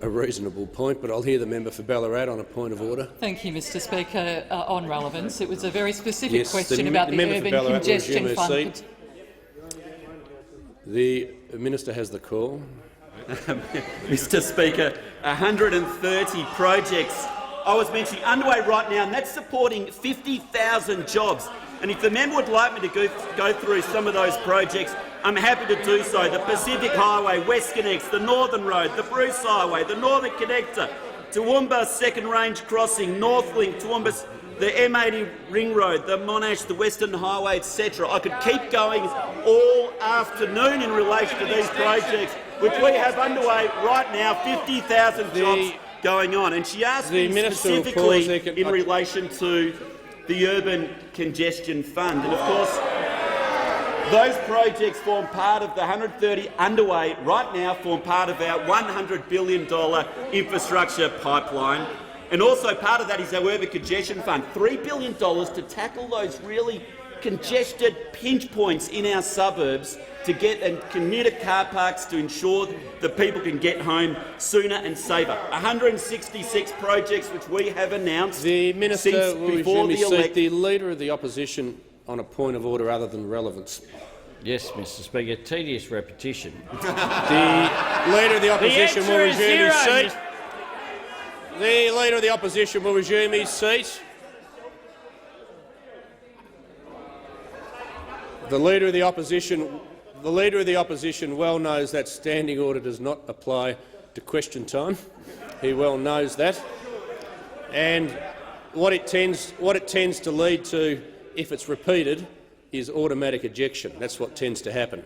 reasonable point. But I'll hear the member for Ballarat on a point of order. Thank you, Mr Speaker. On relevance, it was a very specific Yes, question about the member for urban Ballarat will congestion resume her fund. seat. The Minister has the call. Mr Speaker, 130 projects I was mentioning underway right now, and that's supporting 50,000 jobs. And if the member would like me to go through some of those projects, I'm happy to do so. The Pacific Highway, West Connects, the Northern Road, the Bruce Highway, the Northern Connector, Toowoomba Second Range Crossing, Northlink, Toowoomba, the M80 Ring Road, the Monash, the Western Highway, etc. I could keep going all afternoon in relation to these projects, which we have underway right now, 50,000 jobs going on. And she asked me specifically in relation to the Urban Congestion Fund. And of course, those projects form part of the 130 underway right now, form part of our $100 billion infrastructure pipeline. And also part of that is our Urban Congestion Fund, $3 billion to tackle those really congested pinch points in our suburbs to get and commuter car parks to ensure that people can get home sooner and safer. 166 projects which we have announced the Minister since will before the election. The Leader of the Opposition on a point of order other than relevance. Yes, Mr Speaker. Tedious repetition. The Leader of the Opposition will resume his seat. The Leader of the Opposition will resume his seat. The Leader of the Opposition well knows that standing order does not apply to question time. He well knows that. And what it tends to lead to, if it's repeated, is automatic ejection. That's what tends to happen,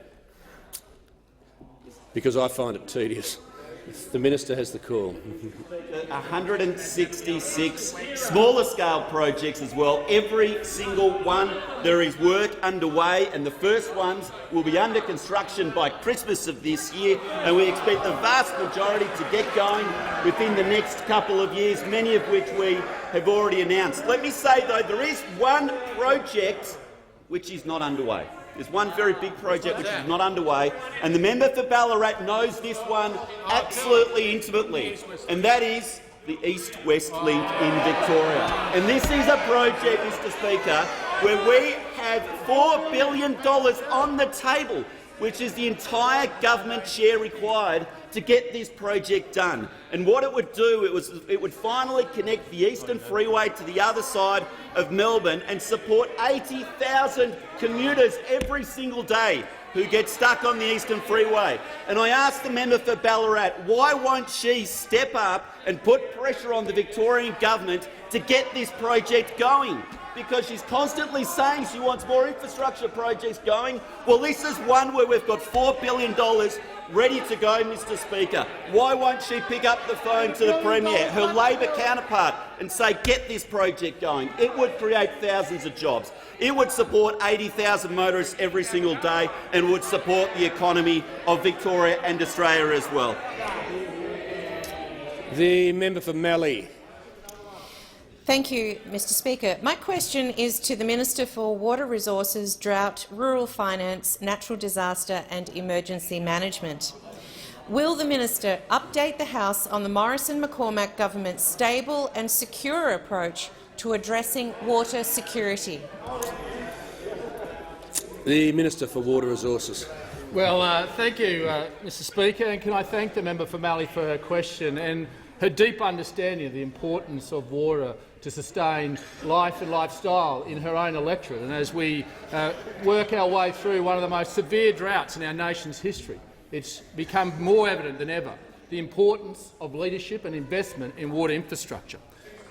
because I find it tedious. The Minister has the call. 166 smaller scale projects as well. Every single one, there is work underway, and the first ones will be under construction by Christmas of this year, and we expect the vast majority to get going within the next couple of years, many of which we have already announced. Let me say, though, there is one project which is not underway. There's one very big project which is not underway, and the member for Ballarat knows this one absolutely intimately, and that is the East-West link in Victoria. And this is a project, Mr Speaker, where we have $4 billion on the table, which is the entire government share required to get this project done. And what it would do, it would finally connect the Eastern Freeway to the other side of Melbourne and support 80,000 commuters every single day who get stuck on the Eastern Freeway. And I asked the member for Ballarat, why won't she step up and put pressure on the Victorian government to get this project going? Because she's constantly saying she wants more infrastructure projects going. Well, this is one where we've got $4 billion ready to go, Mr Speaker. Why won't she pick up the phone to the Premier, her Labor counterpart, and say, get this project going? It would create thousands of jobs. It would support 80,000 motorists every single day, and would support the economy of Victoria and Australia as well. The member for Mallee. Thank you, Mr Speaker. My question is to the Minister for Water Resources, Drought, Rural Finance, Natural Disaster and Emergency Management. Will the Minister update the House on the Morrison-McCormack government's stable and secure approach to addressing water security? The Minister for Water Resources. Well, thank you, Mr Speaker, and can I thank the member for Mallee for her question and her deep understanding of the importance of water to sustain life and lifestyle in her own electorate. And as we work our way through one of the most severe droughts in our nation's history, it's become more evident than ever the importance of leadership and investment in water infrastructure.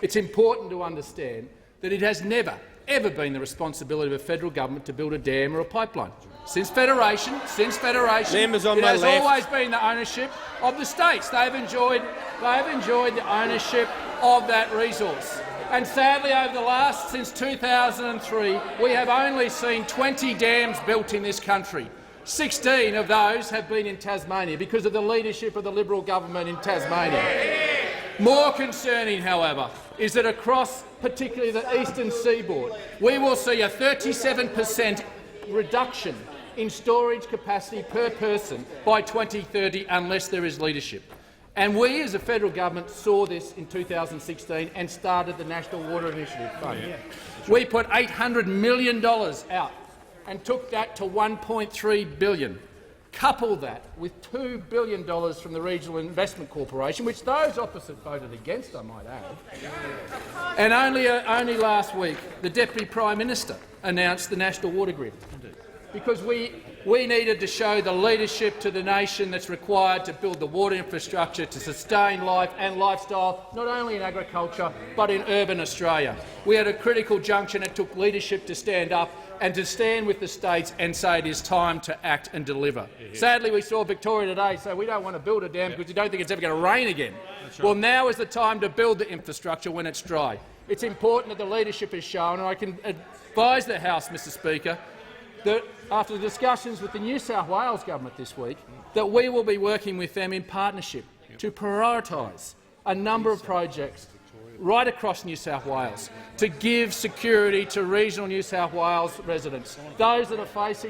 It's important to understand that it has never, ever been the responsibility of a federal government to build a dam or a pipeline. Since Federation, Members on it my has left. always been the ownership of the states. They have enjoyed the ownership of that resource. And sadly, since 2003, we have only seen 20 dams built in this country. 16 of those have been in Tasmania because of the leadership of the Liberal government in Tasmania. More concerning, however, is that across particularly the eastern seaboard, we will see a 37% reduction in storage capacity per person by 2030 unless there is leadership. And we, as a federal government, saw this in 2016 and started the National Water Initiative Fund. We put $800 million out and took that to $1.3 billion. Couple that with $2 billion from the Regional Investment Corporation, which those opposite voted against, I might add. And only last week, the Deputy Prime Minister announced the National Water Grid, because we needed to show the leadership to the nation that's required to build the water infrastructure to sustain life and lifestyle, not only in agriculture but in urban Australia. We had a critical junction. It took leadership to stand up and to stand with the states and say it is time to act and deliver. Sadly, we saw Victoria today say we don't want to build a dam because we don't think it's ever going to rain again. Well, now is the time to build the infrastructure when it's dry. It's important that the leadership is shown, and I can advise the House, Mr Speaker, that after the discussions with the New South Wales government this week, that we will be working with them in partnership to prioritise a number of projects right across New South Wales to give security to regional New South Wales residents, those that are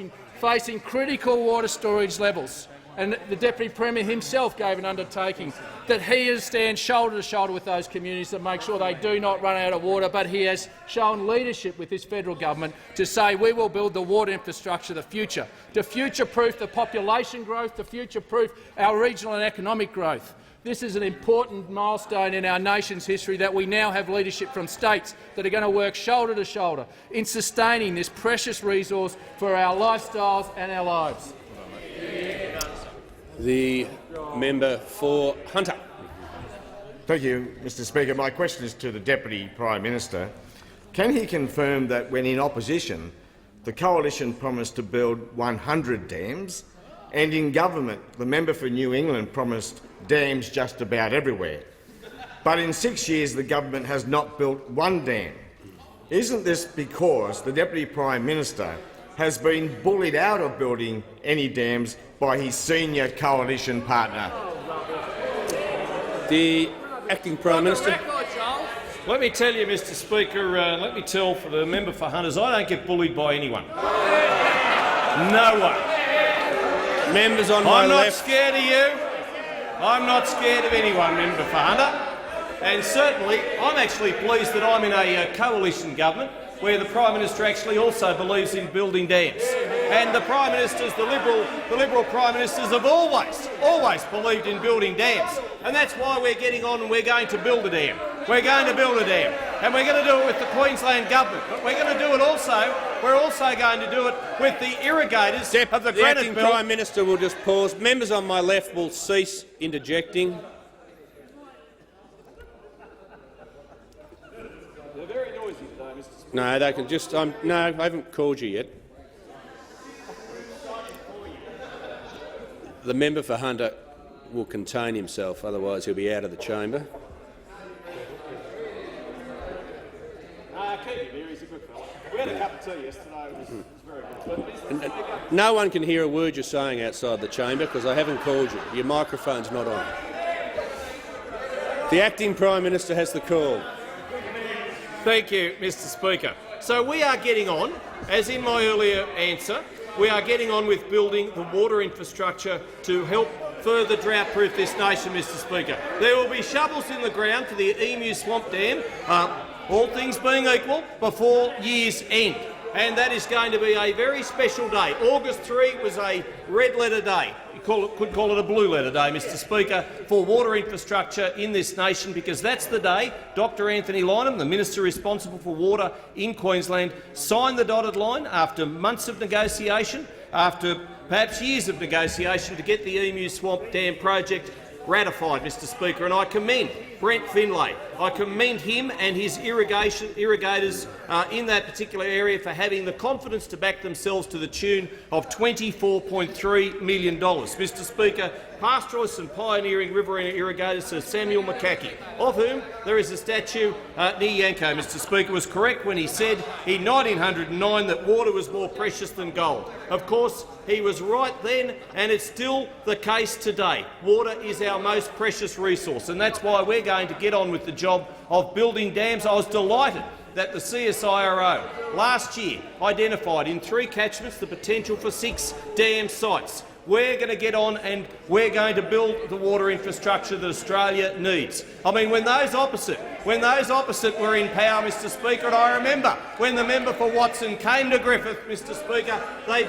facing critical water storage levels. And the Deputy Premier himself gave an undertaking that he has stand shoulder to shoulder with those communities to make sure they do not run out of water, but he has shown leadership with this federal government to say we will build the water infrastructure of the future, to future-proof the population growth, to future-proof our regional and economic growth. This is an important milestone in our nation's history that we now have leadership from states that are going to work shoulder to shoulder in sustaining this precious resource for our lifestyles and our lives. The member for Hunter. Thank you, Mr Speaker. My question is to the Deputy Prime Minister. Can he confirm that when in opposition, the Coalition promised to build 100 dams, and in government the member for New England promised dams just about everywhere, but in 6 years the government has not built one dam? Isn't this because the Deputy Prime Minister has been bullied out of building any dams by his senior coalition partner? The Acting Prime Minister. Let me tell you, Mr Speaker, let me tell for the member for Hunters, I don't get bullied by anyone. No one. Members on my left. I'm not scared of you. I'm not scared of anyone, member for Hunter. And certainly, I'm actually pleased that I'm in a coalition government where the Prime Minister actually also believes in building dams. And the Prime Ministers, the Liberal Prime Ministers have always believed in building dams. And that's why we're getting on and we're going to build a dam. We're going to build a dam. And we're going to do it with the Queensland Government. But we're going to do it also, we're also going to do it with the irrigators of the Granite Acting Belt. Prime Minister will just pause. Members on my left will cease interjecting. They're very noisy today, Mr Speaker. No, they can just. No, I haven't called you yet. The member for Hunter will contain himself, otherwise he'll be out of the chamber. Keep him here, he's a good fella. We had a cup of tea yesterday, it was very good. No one can hear a word you're saying outside the chamber because I haven't called you. Your microphone's not on. The Acting Prime Minister has the call. Thank you, Mr Speaker. So we are getting on, as in my earlier answer, we are getting on with building the water infrastructure to help further drought-proof this nation, Mr Speaker. There will be shovels in the ground for the Emu Swamp Dam, all things being equal, before year's end. And that is going to be a very special day. August 3 was a red-letter day. You could call it a blue-letter day, Mr Speaker, for water infrastructure in this nation, because that's the day Dr Anthony Lynham, the Minister responsible for water in Queensland, signed the dotted line after months of negotiation, after perhaps years of negotiation, to get the Emu Swamp Dam project ratified, Mr Speaker, and I commend Brent Finlay. I commend him and his irrigators in that particular area for having the confidence to back themselves to the tune of $24.3 million. Mr Speaker, pastoralist and pioneering riverine irrigator Sir Samuel McCackey, of whom there is a statue near Yanco, Mr Speaker, was correct when he said in 1909 that water was more precious than gold. Of course, he was right then, and it's still the case today. Water is our most precious resource, and that's why we're going to get on with the job of building dams. I was delighted that the CSIRO last year identified in 3 catchments the potential for 6 dam sites. We're going to get on and we're going to build the water infrastructure that Australia needs. I mean, when those opposite were in power, Mr Speaker, and I remember when the member for Watson came to Griffith, Mr Speaker, they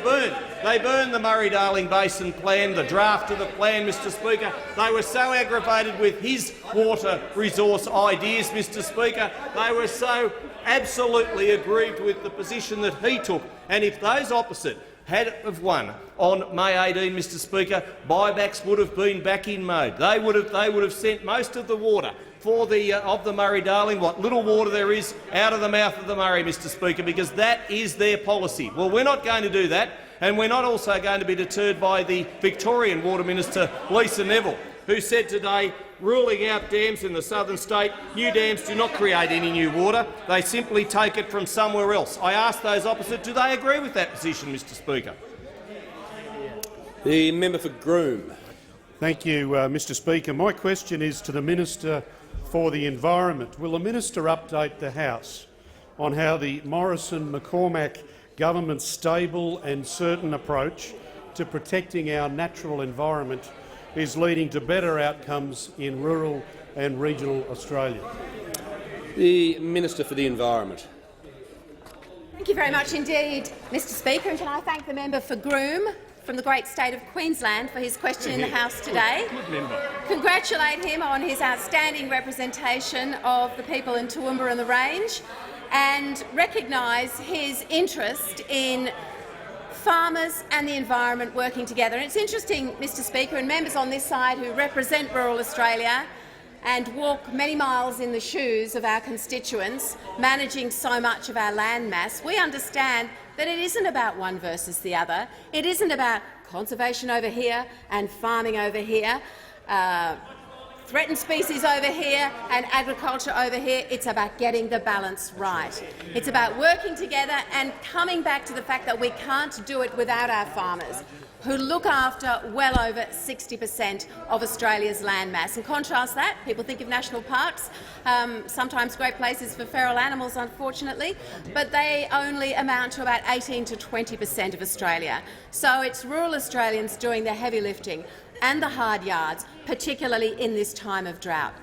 burned the Murray-Darling Basin plan, the draft of the plan, Mr Speaker. They were so aggravated with his water resource ideas, Mr Speaker. They were so absolutely aggrieved with the position that he took. And if those opposite had have won on May 18, Mr Speaker, buybacks would have been back in mode. They would have sent most of the water of the Murray-Darling, what little water there is, out of the mouth of the Murray, Mr Speaker, because that is their policy. Well, we're not going to do that, and we're not also going to be deterred by the Victorian Water Minister, Lisa Neville, who said today, ruling out dams in the southern state, new dams do not create any new water. They simply take it from somewhere else. I ask those opposite, do they agree with that position, Mr Speaker? The member for Groom. Thank you, Mr Speaker. My question is to the Minister for the Environment. Will the minister update the House on how the Morrison-McCormack government's stable and certain approach to protecting our natural environment is leading to better outcomes in rural and regional Australia? The Minister for the Environment. Thank you very much indeed, Mr Speaker, and can I thank the member for Groom from the great state of Queensland for his question in the House today. Congratulate him on his outstanding representation of the people in Toowoomba and the Range, and recognise his interest in farmers and the environment working together. And it's interesting, Mr Speaker, and members on this side who represent rural Australia and walk many miles in the shoes of our constituents, managing so much of our land mass, we understand that it isn't about one versus the other. It isn't about conservation over here and farming over here, threatened species over here and agriculture over here. It's about getting the balance right. It's about working together and coming back to the fact that we can't do it without our farmers, who look after well over 60% of Australia's land mass. And contrast that, people think of national parks, sometimes great places for feral animals, unfortunately, but they only amount to about 18 to 20% of Australia. So it's rural Australians doing the heavy lifting and the hard yards, particularly in this time of drought.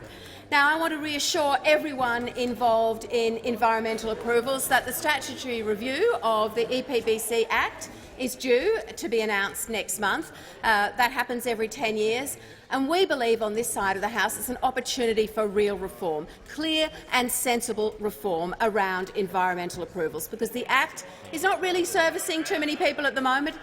Now, I want to reassure everyone involved in environmental approvals that the statutory review of the EPBC Act is due to be announced next month. That happens every 10 years. And we believe on this side of the House it's an opportunity for real reform, clear and sensible reform around environmental approvals, because the Act is not really servicing too many people at the moment.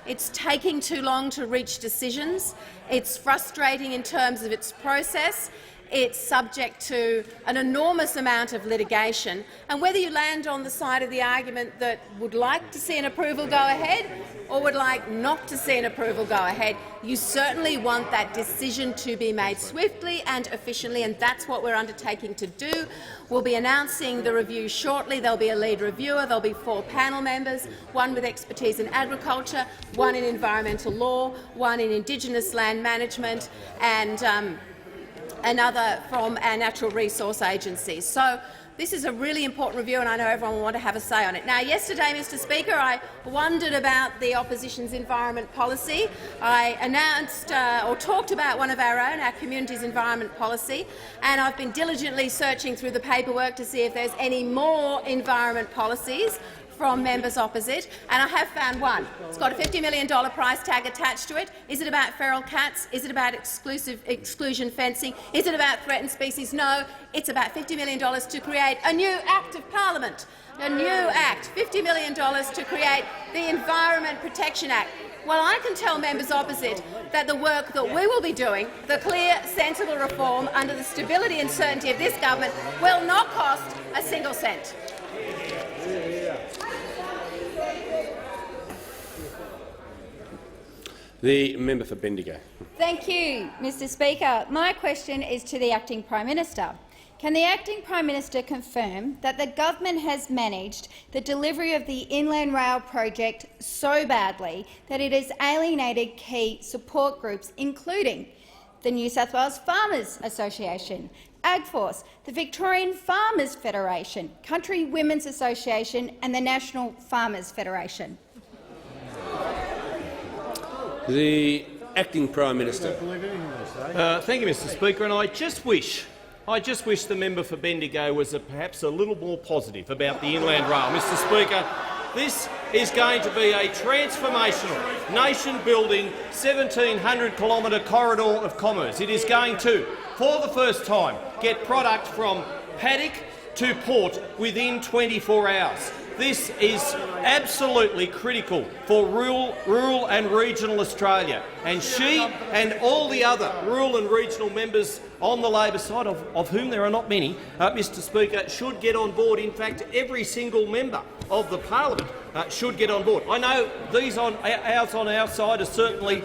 It's taking too long to reach decisions. It's frustrating in terms of its process. It's subject to an enormous amount of litigation. And whether you land on the side of the argument that would like to see an approval go ahead or would like not to see an approval go ahead, you certainly want that decision to be made swiftly and efficiently, and that's what we're undertaking to do. We'll be announcing the review shortly. There'll be a lead reviewer. There'll be 4 panel members, one with expertise in agriculture, one in environmental law, one in Indigenous land management, and another from our natural resource agencies. So this is a really important review, and I know everyone will want to have a say on it. Now, yesterday, Mr Speaker, I wondered about the opposition's environment policy. I announced or talked about one of our own, our community's environment policy, and I've been diligently searching through the paperwork to see if there's any more environment policies from members opposite, and I have found one. It's got a $50 million price tag attached to it. Is it about feral cats? Is it about exclusion fencing? Is it about threatened species? No, it's about $50 million to create a new Act of Parliament, a new Act, $50 million to create the Environment Protection Act. Well, I can tell members opposite that the work that we will be doing, the clear, sensible reform under the stability and certainty of this government, will not cost a single cent. The member for Bendigo. Thank you, Mr Speaker. My question is to the Acting Prime Minister. Can the Acting Prime Minister confirm that the government has managed the delivery of the Inland Rail project so badly that it has alienated key support groups, including the New South Wales Farmers Association, AgForce, the Victorian Farmers Federation, Country Women's Association and the National Farmers Federation? The Acting Prime Minister. Thank you, Mr Speaker. And I just wish the member for Bendigo was perhaps a little more positive about the Inland Rail. Mr Speaker, this is going to be a transformational, nation-building 1,700-kilometre corridor of commerce. It is going to, for the first time, get product from paddock to port within 24 hours. This is absolutely critical for rural and regional Australia, and she and all the other rural and regional members on the Labor side, of whom there are not many, Mr Speaker, should get on board. In fact, every single member of the parliament should get on board. I know these on our side are certainly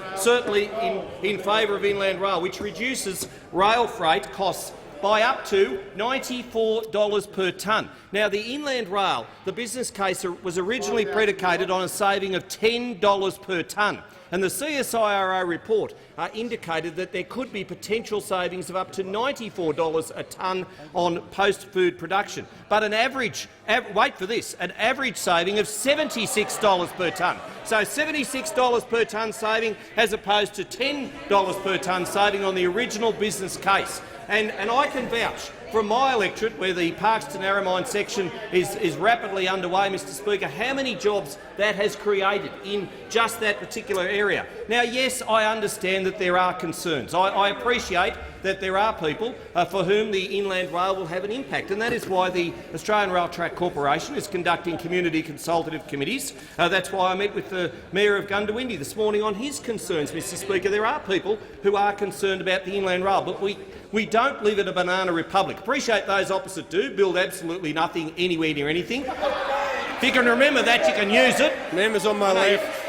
in favour of Inland Rail, which reduces rail freight costs by up to $94 per tonne. Now, the Inland Rail, the business case was originally predicated on a saving of $10 per tonne, and the CSIRO report indicated that there could be potential savings of up to $94 a tonne on post-food production, but an average saving of $76 per tonne. So $76 per tonne saving as opposed to $10 per tonne saving on the original business case. And I can vouch from my electorate, where the Parkeston Arrowmine section is rapidly underway, Mr Speaker, how many jobs that has created in just that particular area. Now, yes, I understand that there are concerns. I appreciate that there are people for whom the Inland Rail will have an impact, and that is why the Australian Rail Track Corporation is conducting community consultative committees. That's why I met with the Mayor of Gundawindi this morning on his concerns, Mr Speaker. There are people who are concerned about the Inland Rail, but we don't live in a banana republic. Appreciate those opposite do, build absolutely nothing anywhere near anything. If you can remember that, you can use it. Members on my left.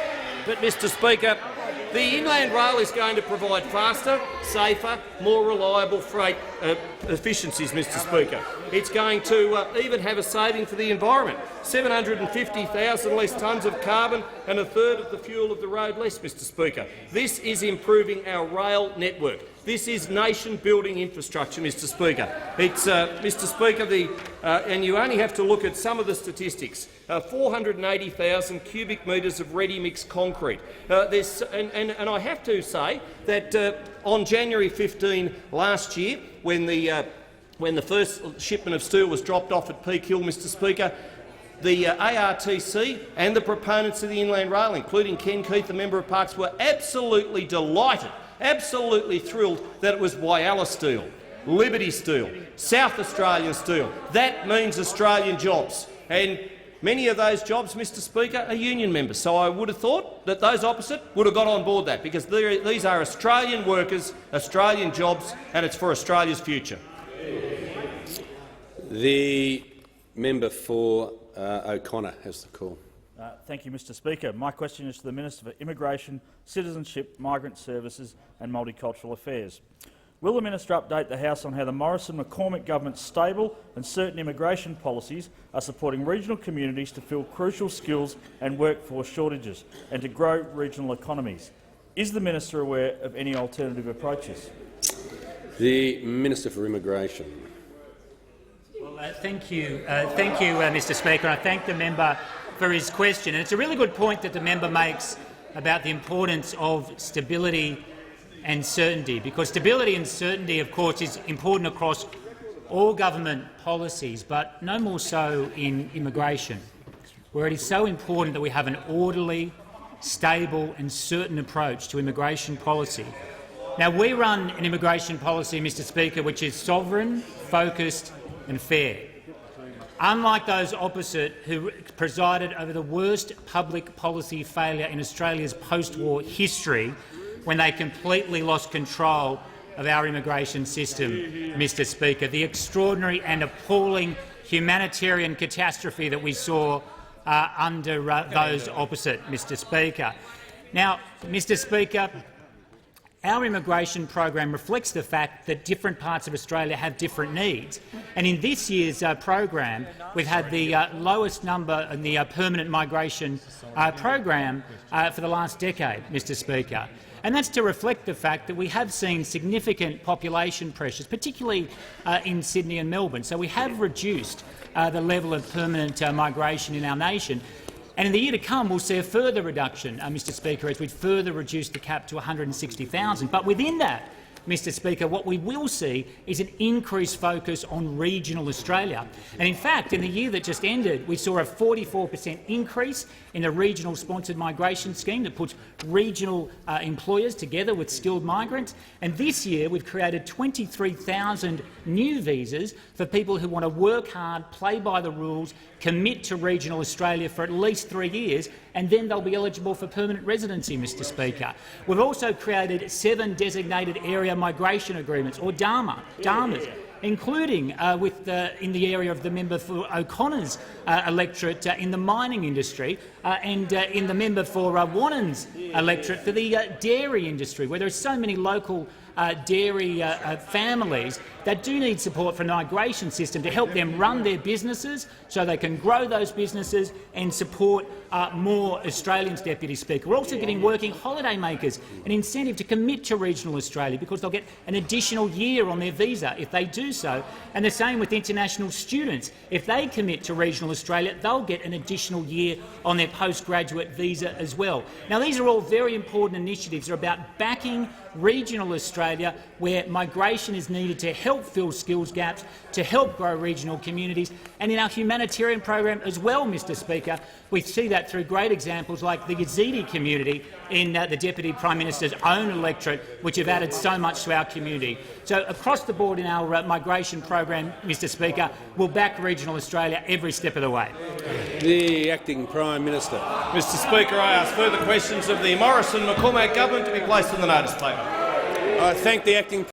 But, Mr Speaker, the Inland Rail is going to provide faster, safer, more reliable freight efficiencies, Mr Speaker. It's going to even have a saving for the environment, 750,000 less tonnes of carbon and a third of the fuel of the road less, Mr Speaker. This is improving our rail network. This is nation-building infrastructure, Mr Speaker. It's, Mr Speaker, and you only have to look at some of the statistics. 480,000 cubic metres of ready-mix concrete. And I have to say that on January 15 last year, when the first shipment of steel was dropped off at Peak Hill, Mr Speaker, the ARTC and the proponents of the Inland Rail, including Ken Keith, the member of Parkes, were absolutely delighted, absolutely thrilled that it was Whyalla Steel, Liberty Steel, South Australian Steel. That means Australian jobs. And many of those jobs, Mr Speaker, are union members. So I would have thought that those opposite would have got on board that, because these are Australian workers, Australian jobs, and it's for Australia's future. The member for O'Connor has the call. Thank you, Mr Speaker. My question is to the Minister for Immigration, Citizenship, Migrant Services and Multicultural Affairs. Will the Minister update the House on how the Morrison-McCormack government's stable and certain immigration policies are supporting regional communities to fill crucial skills and workforce shortages and to grow regional economies? Is the Minister aware of any alternative approaches? The Minister for Immigration. Well, thank you, Mr Speaker. I thank the member for his question. And it's a really good point that the member makes about the importance of stability and certainty, because stability and certainty, of course, is important across all government policies, but no more so in immigration, where it is so important that we have an orderly, stable and certain approach to immigration policy. Now, we run an immigration policy, Mr Speaker, which is sovereign, focused and fair. unlike those opposite who presided over the worst public policy failure in Australia's post-war history when they completely lost control of our immigration system, Mr Speaker, the extraordinary and appalling humanitarian catastrophe that we saw under those opposite, Mr Speaker. Now, Mr Speaker, our immigration program reflects the fact that different parts of Australia have different needs. And in this year's program, we've had the lowest number in the permanent migration program for the last decade, Mr Speaker. And that's to reflect the fact that we have seen significant population pressures, particularly in Sydney and Melbourne. So we have reduced the level of permanent migration in our nation. And in the year to come, we'll see a further reduction, Mr Speaker, as we further reduce the cap to 160,000. But within that, Mr Speaker, what we will see is an increased focus on regional Australia. And in fact, in the year that just ended, we saw a 44% increase in the regional sponsored migration scheme that puts regional employers together with skilled migrants. And this year we've created 23,000 new visas for people who want to work hard, play by the rules, commit to regional Australia for at least 3 years, and then they'll be eligible for permanent residency, Mr Speaker. We've also created 7 designated area migration agreements, or DARMAs, including in the area of the member for O'Connor's electorate in the mining industry and in the member for Wannan's electorate for the dairy industry, where there are so many local dairy families that do need support from the migration system to help them run their businesses so they can grow those businesses and support more Australians, Deputy Speaker. We're also giving working holiday makers an incentive to commit to regional Australia because they'll get an additional year on their visa if they do so, and the same with international students. If they commit to regional Australia, they'll get an additional year on their postgraduate visa as well. Now, these are all very important initiatives. They're about backing regional Australia, where migration is needed to help fill skills gaps, to help grow regional communities. And in our humanitarian program as well, Mr Speaker, we see that through great examples like the Yazidi community in the Deputy Prime Minister's own electorate, which have added so much to our community. So across the board in our migration program, Mr Speaker, we'll back regional Australia every step of the way. The Acting Prime Minister. Mr Speaker, I ask further questions of the Morrison-McCormack government to be placed on the notice paper. I thank the Acting